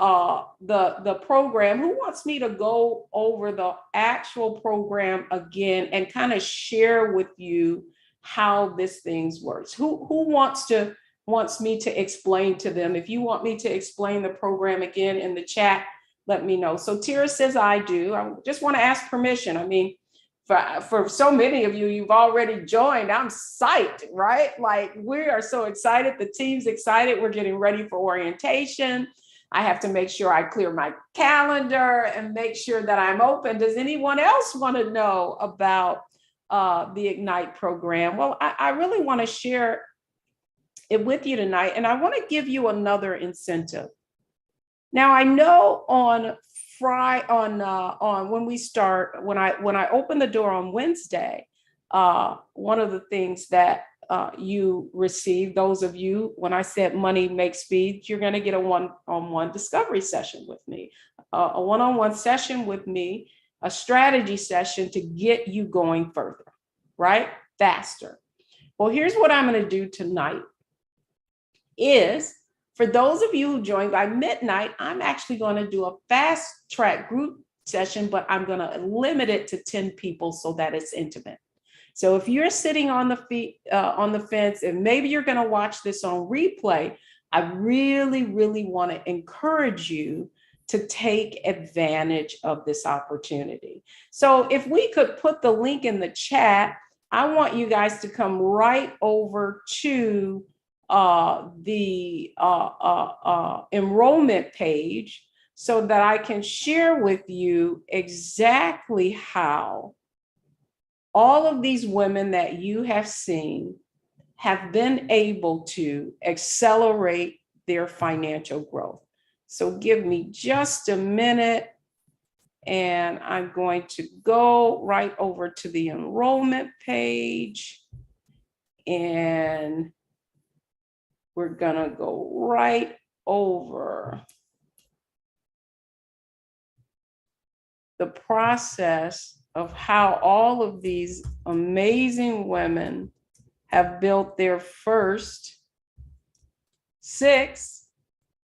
program. Who wants me to go over the actual program again and kind of share with you how this thing works? Who wants me to explain to them? If you want me to explain the program again in the chat, let me know. So Tira says I do. I just want to ask permission. I mean, for so many of you, you've already joined. I'm psyched, right? Like, we are so excited. The team's excited. We're getting ready for orientation. I have to make sure I clear my calendar and make sure that I'm open. Does anyone else want to know about the Ignite program? Well, I really want to share it with you tonight, and I want to give you another incentive. Now, I know on when I open the door on Wednesday, one of the things that you receive, those of you, when I said money makes speed, you're going to get a one-on-one discovery session with me, a one-on-one session with me, a strategy session to get you going further, right? Faster. Well, here's what I'm going to do tonight is, for those of you who joined by midnight, I'm actually going to do a fast track group session, but I'm going to limit it to 10 people so that it's intimate. So if you're sitting on the fence, and maybe you're going to watch this on replay, I really, really want to encourage you to take advantage of this opportunity. So if we could put the link in the chat, I want you guys to come right over to the enrollment page so that I can share with you exactly how all of these women that you have seen have been able to accelerate their financial growth. So give me just a minute, and I'm going to go right over to the enrollment page, and we're gonna go right over the process of how all of these amazing women have built their first 6,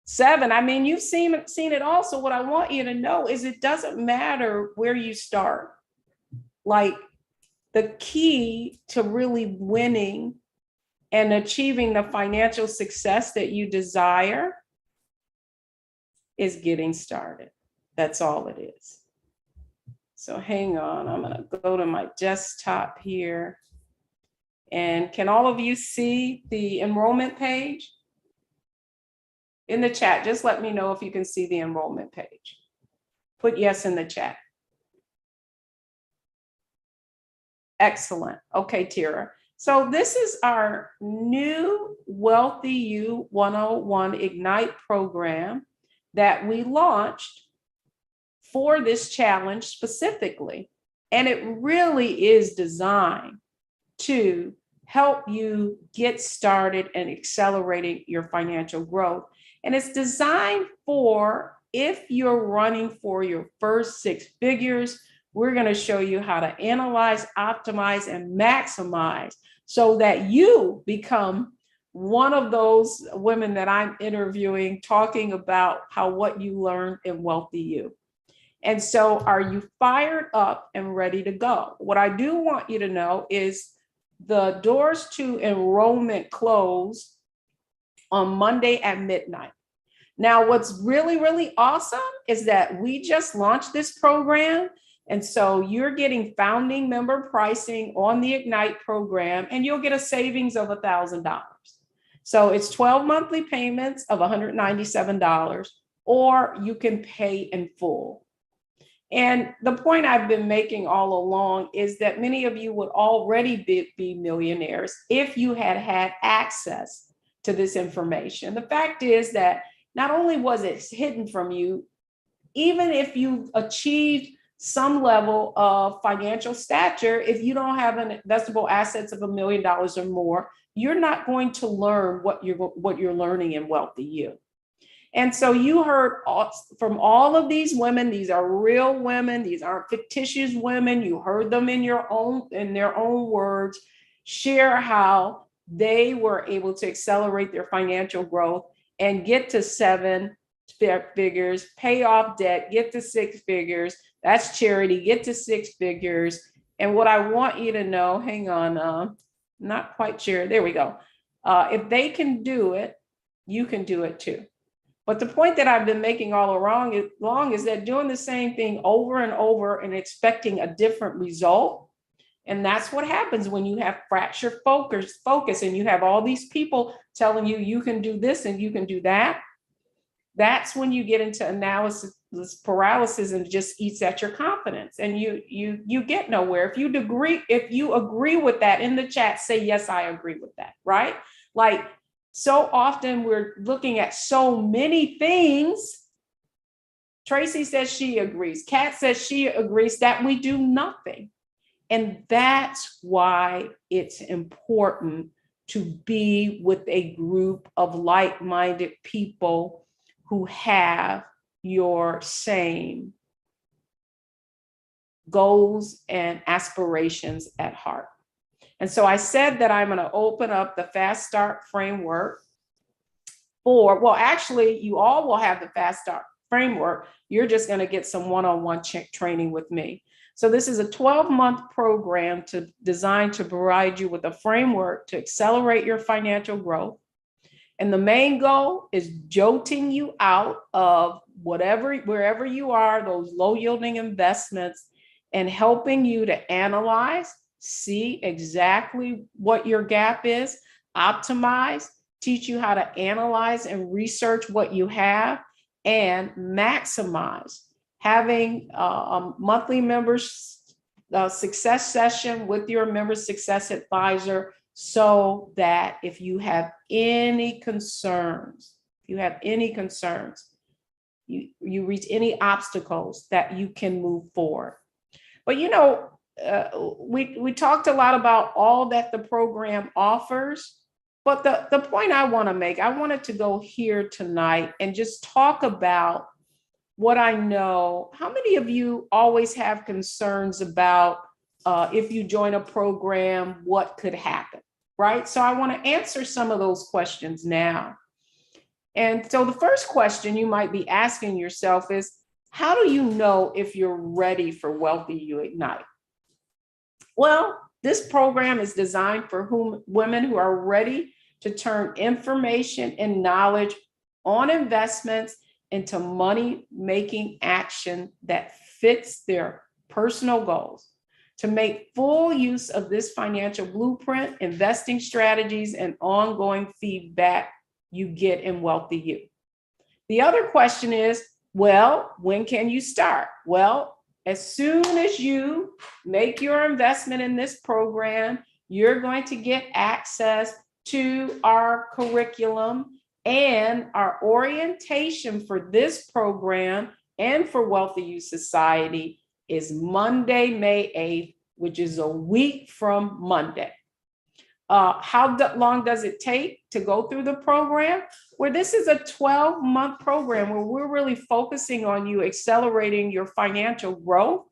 7. I mean, you've seen it all. So what I want you to know is it doesn't matter where you start. Like, the key to really winning and achieving the financial success that you desire is getting started. That's all it is. So hang on, I'm gonna go to my desktop here. And can all of you see the enrollment page? In the chat, just let me know if you can see the enrollment page. Put yes in the chat. Excellent. Okay, Tira. So this is our new WealthyU 101 Ignite program that we launched for this challenge specifically. And it really is designed to help you get started and accelerating your financial growth. And it's designed for, if you're running for your first 6 figures, we're going to show you how to analyze, optimize, and maximize so that you become one of those women that I'm interviewing, talking about what you learned in WealthyU. And so, are you fired up and ready to go? What I do want you to know is the doors to enrollment close on Monday at midnight. Now, what's really, really awesome is that we just launched this program, And so you're getting founding member pricing on the Ignite program, and you'll get a savings of $1,000. So it's 12 monthly payments of $197, or you can pay in full. And the point I've been making all along is that many of you would already be millionaires if you had had access to this information. The fact is that not only was it hidden from you, even if you achieved some level of financial stature, if you don't have an investable assets of $1 million or more, you're not going to learn what you're learning in WealthyU. And so you heard from all of these women. These are real women. These aren't fictitious women. You heard them in their own words share how they were able to accelerate their financial growth and get to 7 figures, pay off debt, get to 6 figures. That's charity, get to 6 figures. And what I want you to know, hang on, not quite sure. There we go. If they can do it, you can do it too. But the point that I've been making all along is that doing the same thing over and over and expecting a different result. And that's what happens when you have fractured focus and you have all these people telling you you can do this and you can do that. That's when you get into analysis paralysis and just eats at your confidence, and you get nowhere. If you agree with that in the chat, say yes, I agree with that, right? Like, so often we're looking at so many things. Tracy says she agrees. Kat says she agrees that we do nothing. And that's why it's important to be with a group of like-minded people who have your same goals and aspirations at heart. And so I said that I'm going to open up the Fast Start framework actually, you all will have the Fast Start framework. You're just going to get some one-on-one training with me. So this is a 12-month program designed to provide you with a framework to accelerate your financial growth. And the main goal is jolting you out of wherever you are, those low-yielding investments, and helping you to analyze, see exactly what your gap is, optimize, teach you how to analyze and research what you have, and maximize. Having a monthly members success session with your member success advisor, so that if you have any concerns, you reach any obstacles, that you can move forward. But we talked a lot about all that the program offers, but the point I want to make, I wanted to go here tonight and just talk about what I know. How many of you always have concerns about if you join a program, what could happen, right? So I want to answer some of those questions now. And so the first question you might be asking yourself is, how do you know if you're ready for WealthyU Ignite? Well, this program is designed for women who are ready to turn information and knowledge on investments into money-making action that fits their personal goals. To make full use of this financial blueprint, investing strategies, and ongoing feedback you get in WealthyU. The other question is, well, when can you start? Well, as soon as you make your investment in this program, you're going to get access to our curriculum, and our orientation for this program and for WealthyU Society is Monday, May 8th, which is a week from Monday. How long does it take to go through the program? Well, this is a 12-month program where we're really focusing on you accelerating your financial growth.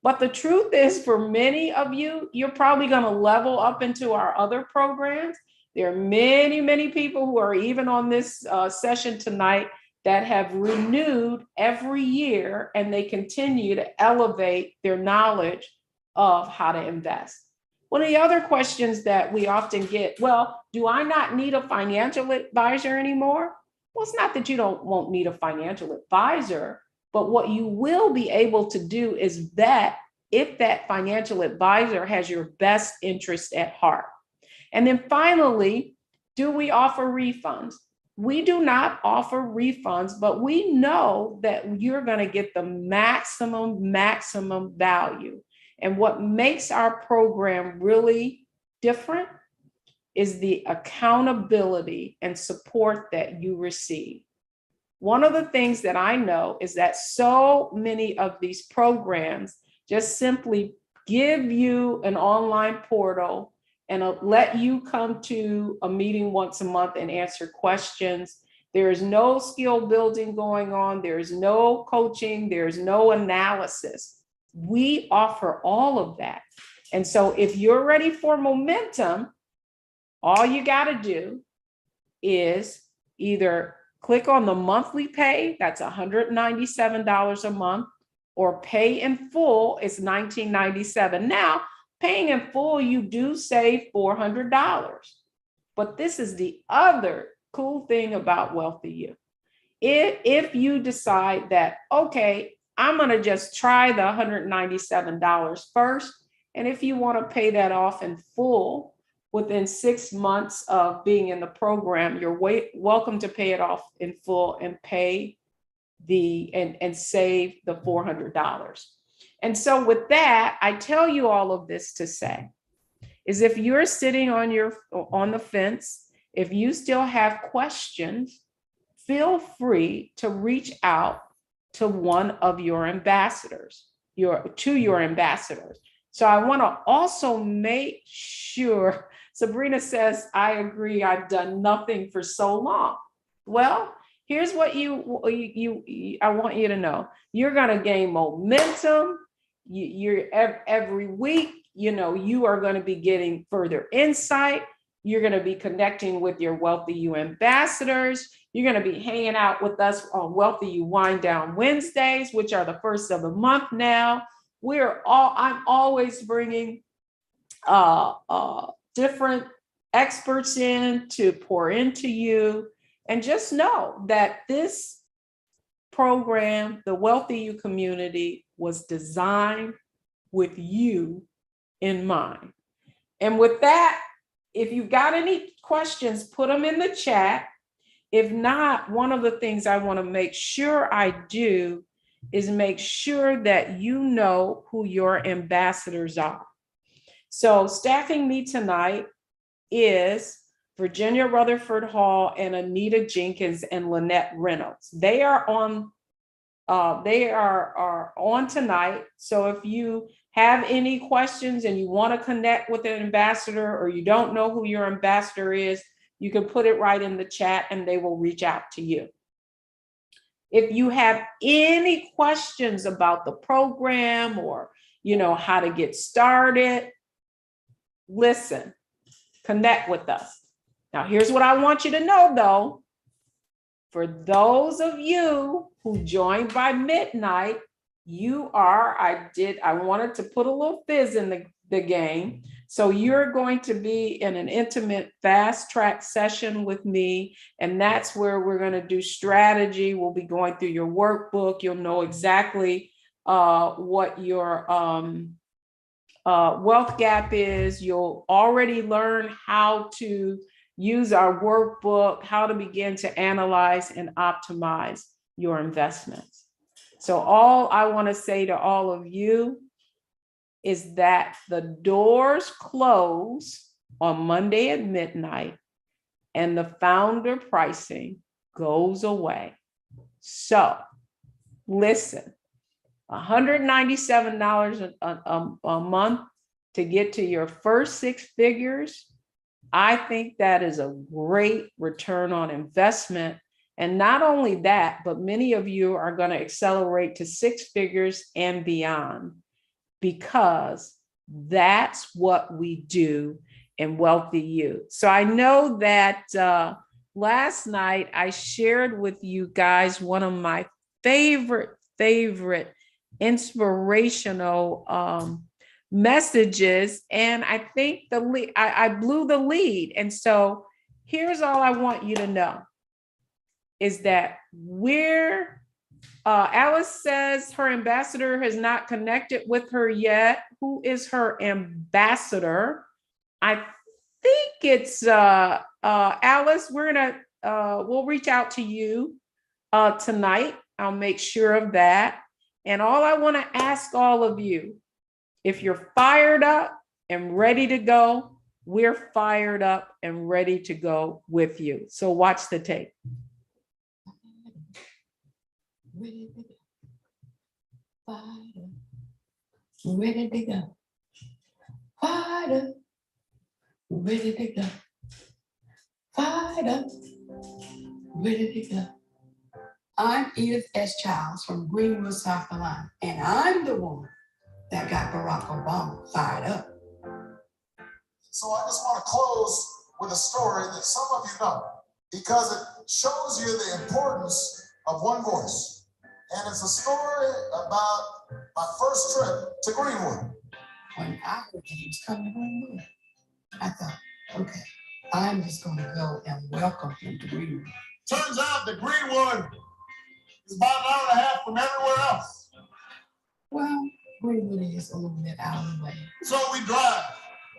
But the truth is, for many of you, you're probably going to level up into our other programs. There are many, many people who are even on this session tonight that have renewed every year, and they continue to elevate their knowledge of how to invest. One of the other questions that we often get, well, do I not need a financial advisor anymore? Well, it's not that you won't need a financial advisor, But what you will be able to do is vet if that financial advisor has your best interest at heart. And then finally, do we offer refunds? We do not offer refunds, but we know that you're going to get the maximum value. And what makes our program really different is the accountability and support that you receive. One of the things that I know is that so many of these programs just simply give you an online portal and let you come to a meeting once a month and answer questions. There is no skill building going on. There is no coaching. There's no analysis. We offer all of that. And so if you're ready for momentum, all you got to do is either click on the monthly pay, that's $197 a month, or pay in full, it's $19.97. Now, paying in full, you do save $400. But this is the other cool thing about WealthyU. If you decide that, okay, I'm going to just try the $197 first, and if you want to pay that off in full within 6 months of being in the program, you're welcome to pay it off in full and pay and save the $400. And so with that, I tell you all of this to say, is if you're sitting on the fence, if you still have questions, feel free to reach out to one of your ambassadors, your ambassadors. So I want to also make sure, Sabrina says, I agree, I've done nothing for so long. Well, here's what I want you to know. You're going to gain momentum. You're every week, you are going to be getting further insight. You're going to be connecting with your WealthyU ambassadors. You're going to be hanging out with us on WealthyU Wind Down Wednesdays, which are the first of the month now. I'm always bringing different experts in to pour into you. And just know that this program, the WealthyU community, was designed with you in mind. And with that, if you've got any questions, put them in the chat. If not, one of the things I want to make sure I do is make sure that you know who your ambassadors are. So staffing me tonight is Virginia Rutherford Hall and Anita Jenkins and Lynette Reynolds. They are on tonight. So if you have any questions and you want to connect with an ambassador, or you don't know who your ambassador is, you can put it right in the chat and they will reach out to you. If you have any questions about the program or, how to get started, listen, connect with us. Now, here's what I want you to know, though. For those of you who joined by midnight, I wanted to put a little fizz in the game. So you're going to be in an intimate fast track session with me. And that's where we're going to do strategy. We'll be going through your workbook. You'll know exactly what your wealth gap is. You'll already learn how to use our workbook, how to begin to analyze and optimize your investments. So all I want to say to all of you is that the doors close on Monday at midnight and the founder pricing goes away. So listen, $197 a month to get to your first 6 figures. I think that is a great return on investment. And not only that, but many of you are going to accelerate to 6 figures and beyond, because that's what we do in WealthyU. So I know that last night I shared with you guys one of my favorite inspirational messages, and I think I blew the lead. And so here's all I want you to know is that we're Alice says her ambassador has not connected with her yet. Who is her ambassador? I think it's Alice. We'll reach out to you tonight. I'll make sure of that. And all I want to ask all of you, if you're fired up and ready to go, we're fired up and ready to go with you. So watch the tape. Ready to go. Fired up. Ready to go. Fired up. Ready to go. Fired up. Ready to go. I'm Edith S. Childs from Greenwood, South Carolina, and I'm the one that got Barack Obama fired up. So I just want to close with a story that some of you know, because it shows you the importance of one voice. And it's a story about my first trip to Greenwood. When I heard that he was coming to Greenwood, I thought, okay, I'm just going to go and welcome him to Greenwood. Turns out that Greenwood is about an hour and a half from everywhere else. Well, Greenwood is a little bit out of the way. So we drive,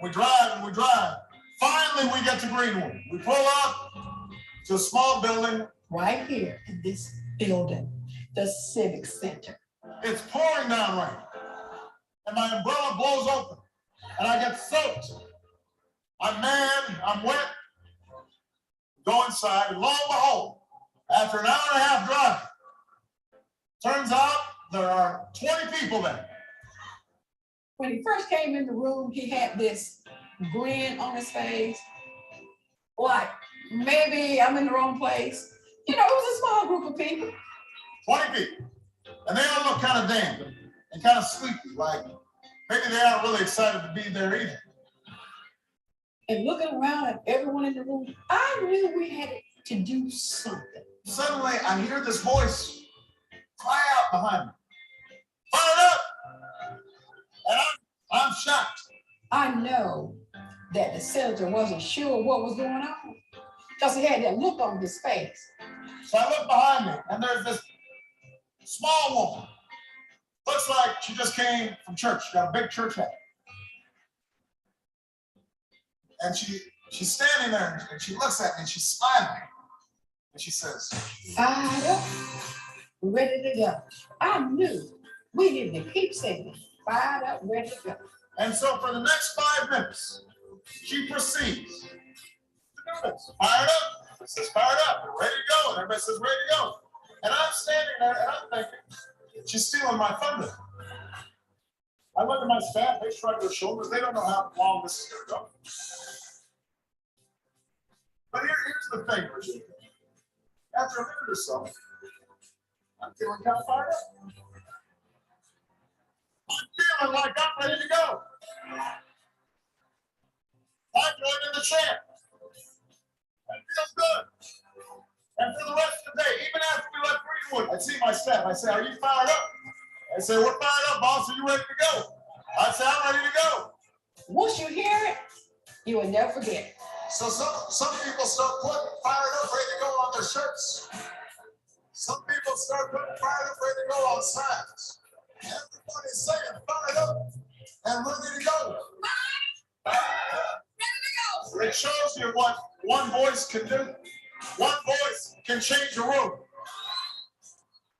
and we drive. Finally, we get to Greenwood. We pull up to a small building. Right here in this building, the Civic Center. It's pouring down rain, and my umbrella blows open, and I get soaked. I'm mad, I'm wet. Go inside, and lo and behold, after an hour and a half drive, turns out there are 20 people there. When he first came in the room, he had this grin on his face, like maybe I'm in the wrong place. You know, it was a small group of people. 20 people. And they all look kind of damp and kind of sleepy, like maybe they aren't really excited to be there either. And looking around at everyone in the room, I knew we had to do something. Suddenly, I hear this voice cry out behind me. Fire up! And I'm shocked. I know that the senator wasn't sure what was going on because he had that look on his face. So I look behind me, and there's this small woman. Looks like she just came from church. She got a big church hat. And she's standing there, and she looks at me, and she's smiling. And she says, Fired up, ready to go. I knew we needed to keep singing. Fired up, ready to go. And so for the next 5 minutes, she proceeds to do this. Fired up. It says fired up. We're ready to go. And everybody says ready to go. And I'm standing there and I'm thinking, she's stealing my thunder. I look at my staff, they shrug their shoulders. They don't know how long this is going to go. But here's the thing, Virginia. After a minute or so, I'm feeling kind of fired up. I'm feeling like I'm ready to go. I joined in the chant. It feels good. And for the rest of the day, even after we left Greenwood, I see my staff. I say, are you fired up? They say, we're fired up, boss. Are you ready to go? I say, I'm ready to go. Once you hear it, you will never forget it. So some people start putting fired up, ready to go on their shirts. Some people start putting fired up, ready to go on signs. Everybody's saying fired up and ready to go. It shows you what one voice can do. One voice can change a room.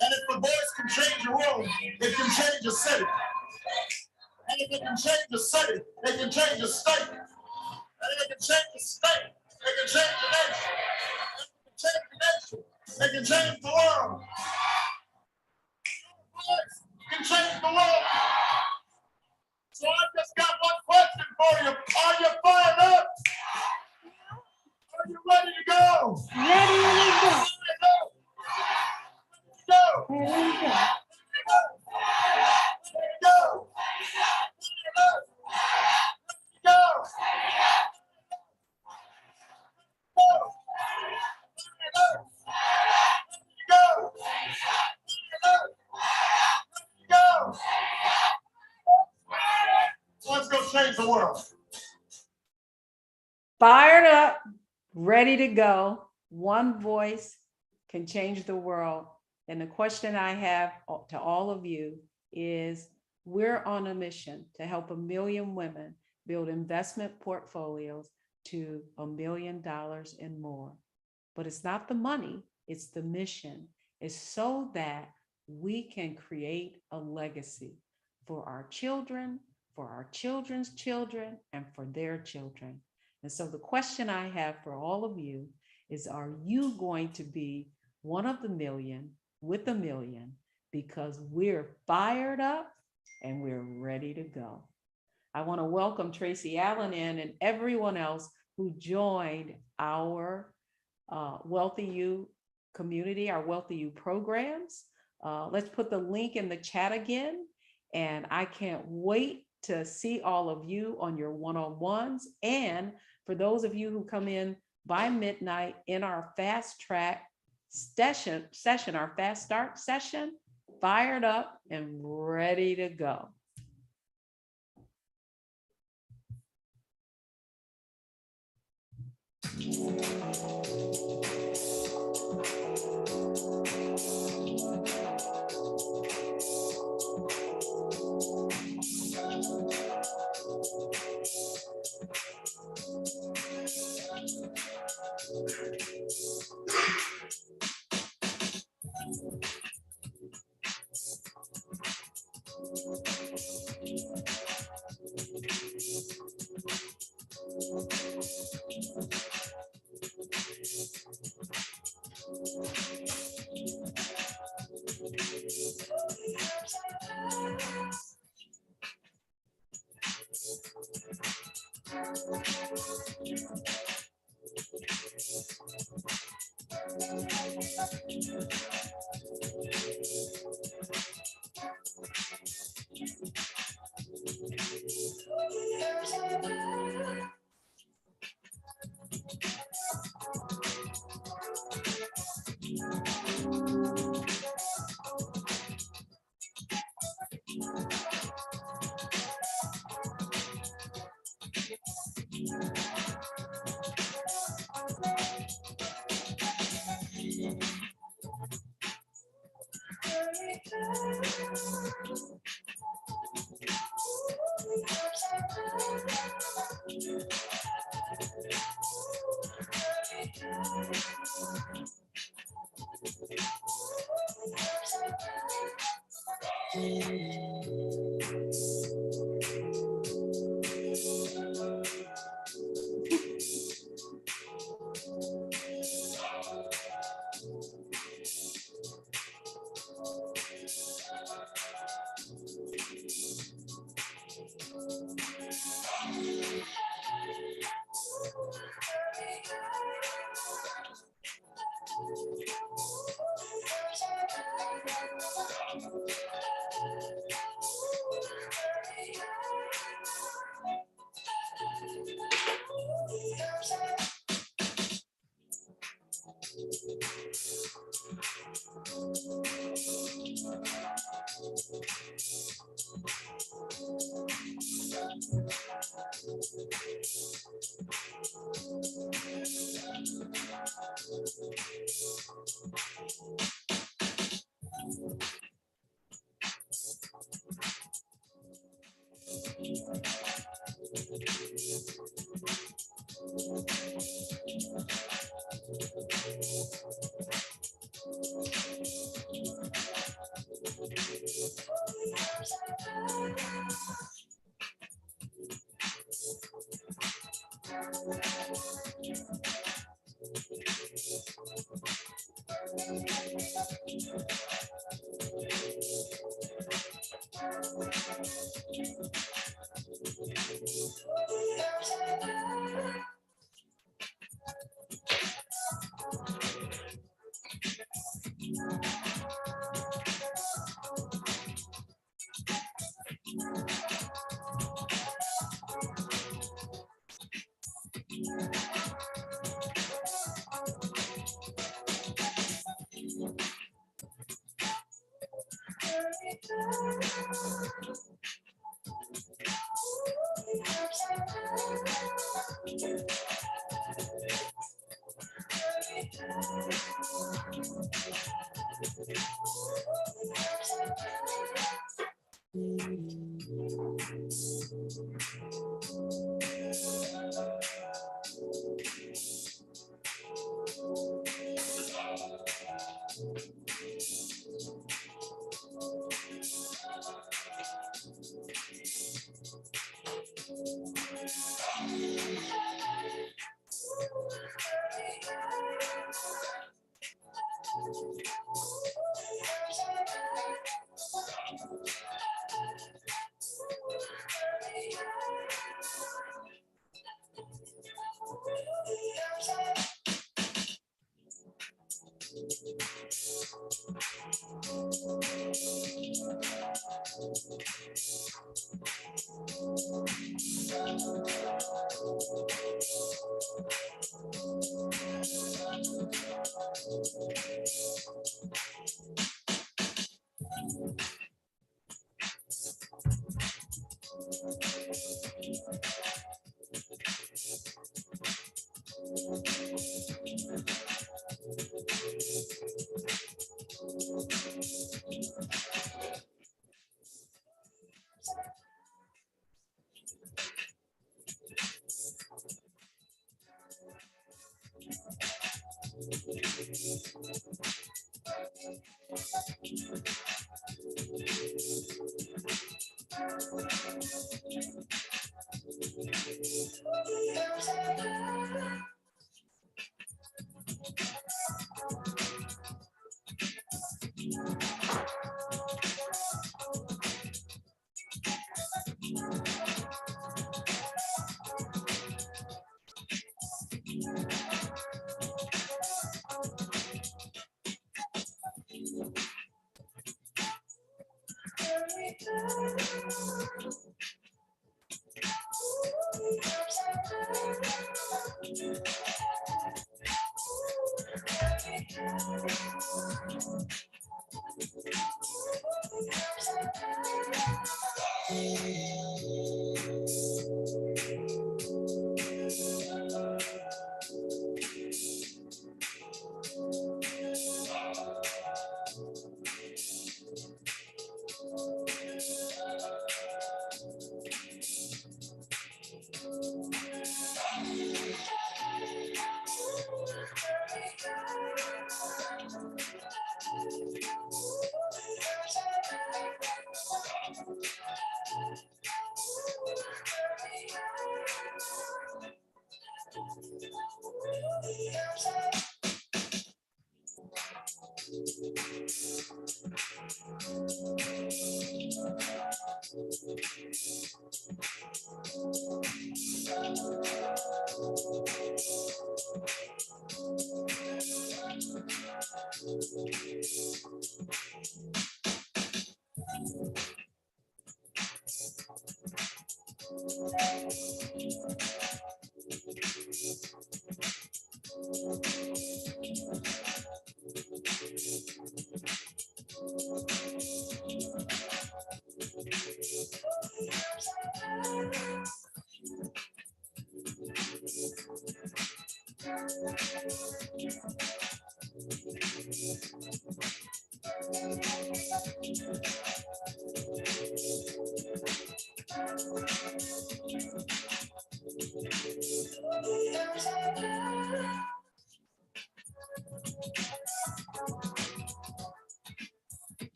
And if the voice can change a room, it can change a city. And if it can change a city, it can change a state. And if it can change a state, it can change a nation. And if it can change a nation, it can change the world. Your voice can change the world. So I just got one question for you. Are you fired up? Are you ready to go? Ready to go. Go. Ready to go. Go. Go. Go. Go. Let's go change the world. Fired up, ready to go. One voice can change the world. And the question I have to all of you is, we're on a mission to help 1 million women build investment portfolios to $1 million and more. But it's not the money, it's the mission. It's so that we can create a legacy for our children, for our children's children, and for their children. And so the question I have for all of you is, are you going to be one of the million with 1 million? Because we're fired up and we're ready to go. I want to welcome Tracy Allen in and everyone else who joined our WealthyU community, our WealthyU programs. Let's put the link in the chat again. And I can't wait to see all of you on your one-on-ones. And for those of you who come in by midnight in our fast track session, our fast start session, fired up and ready to go.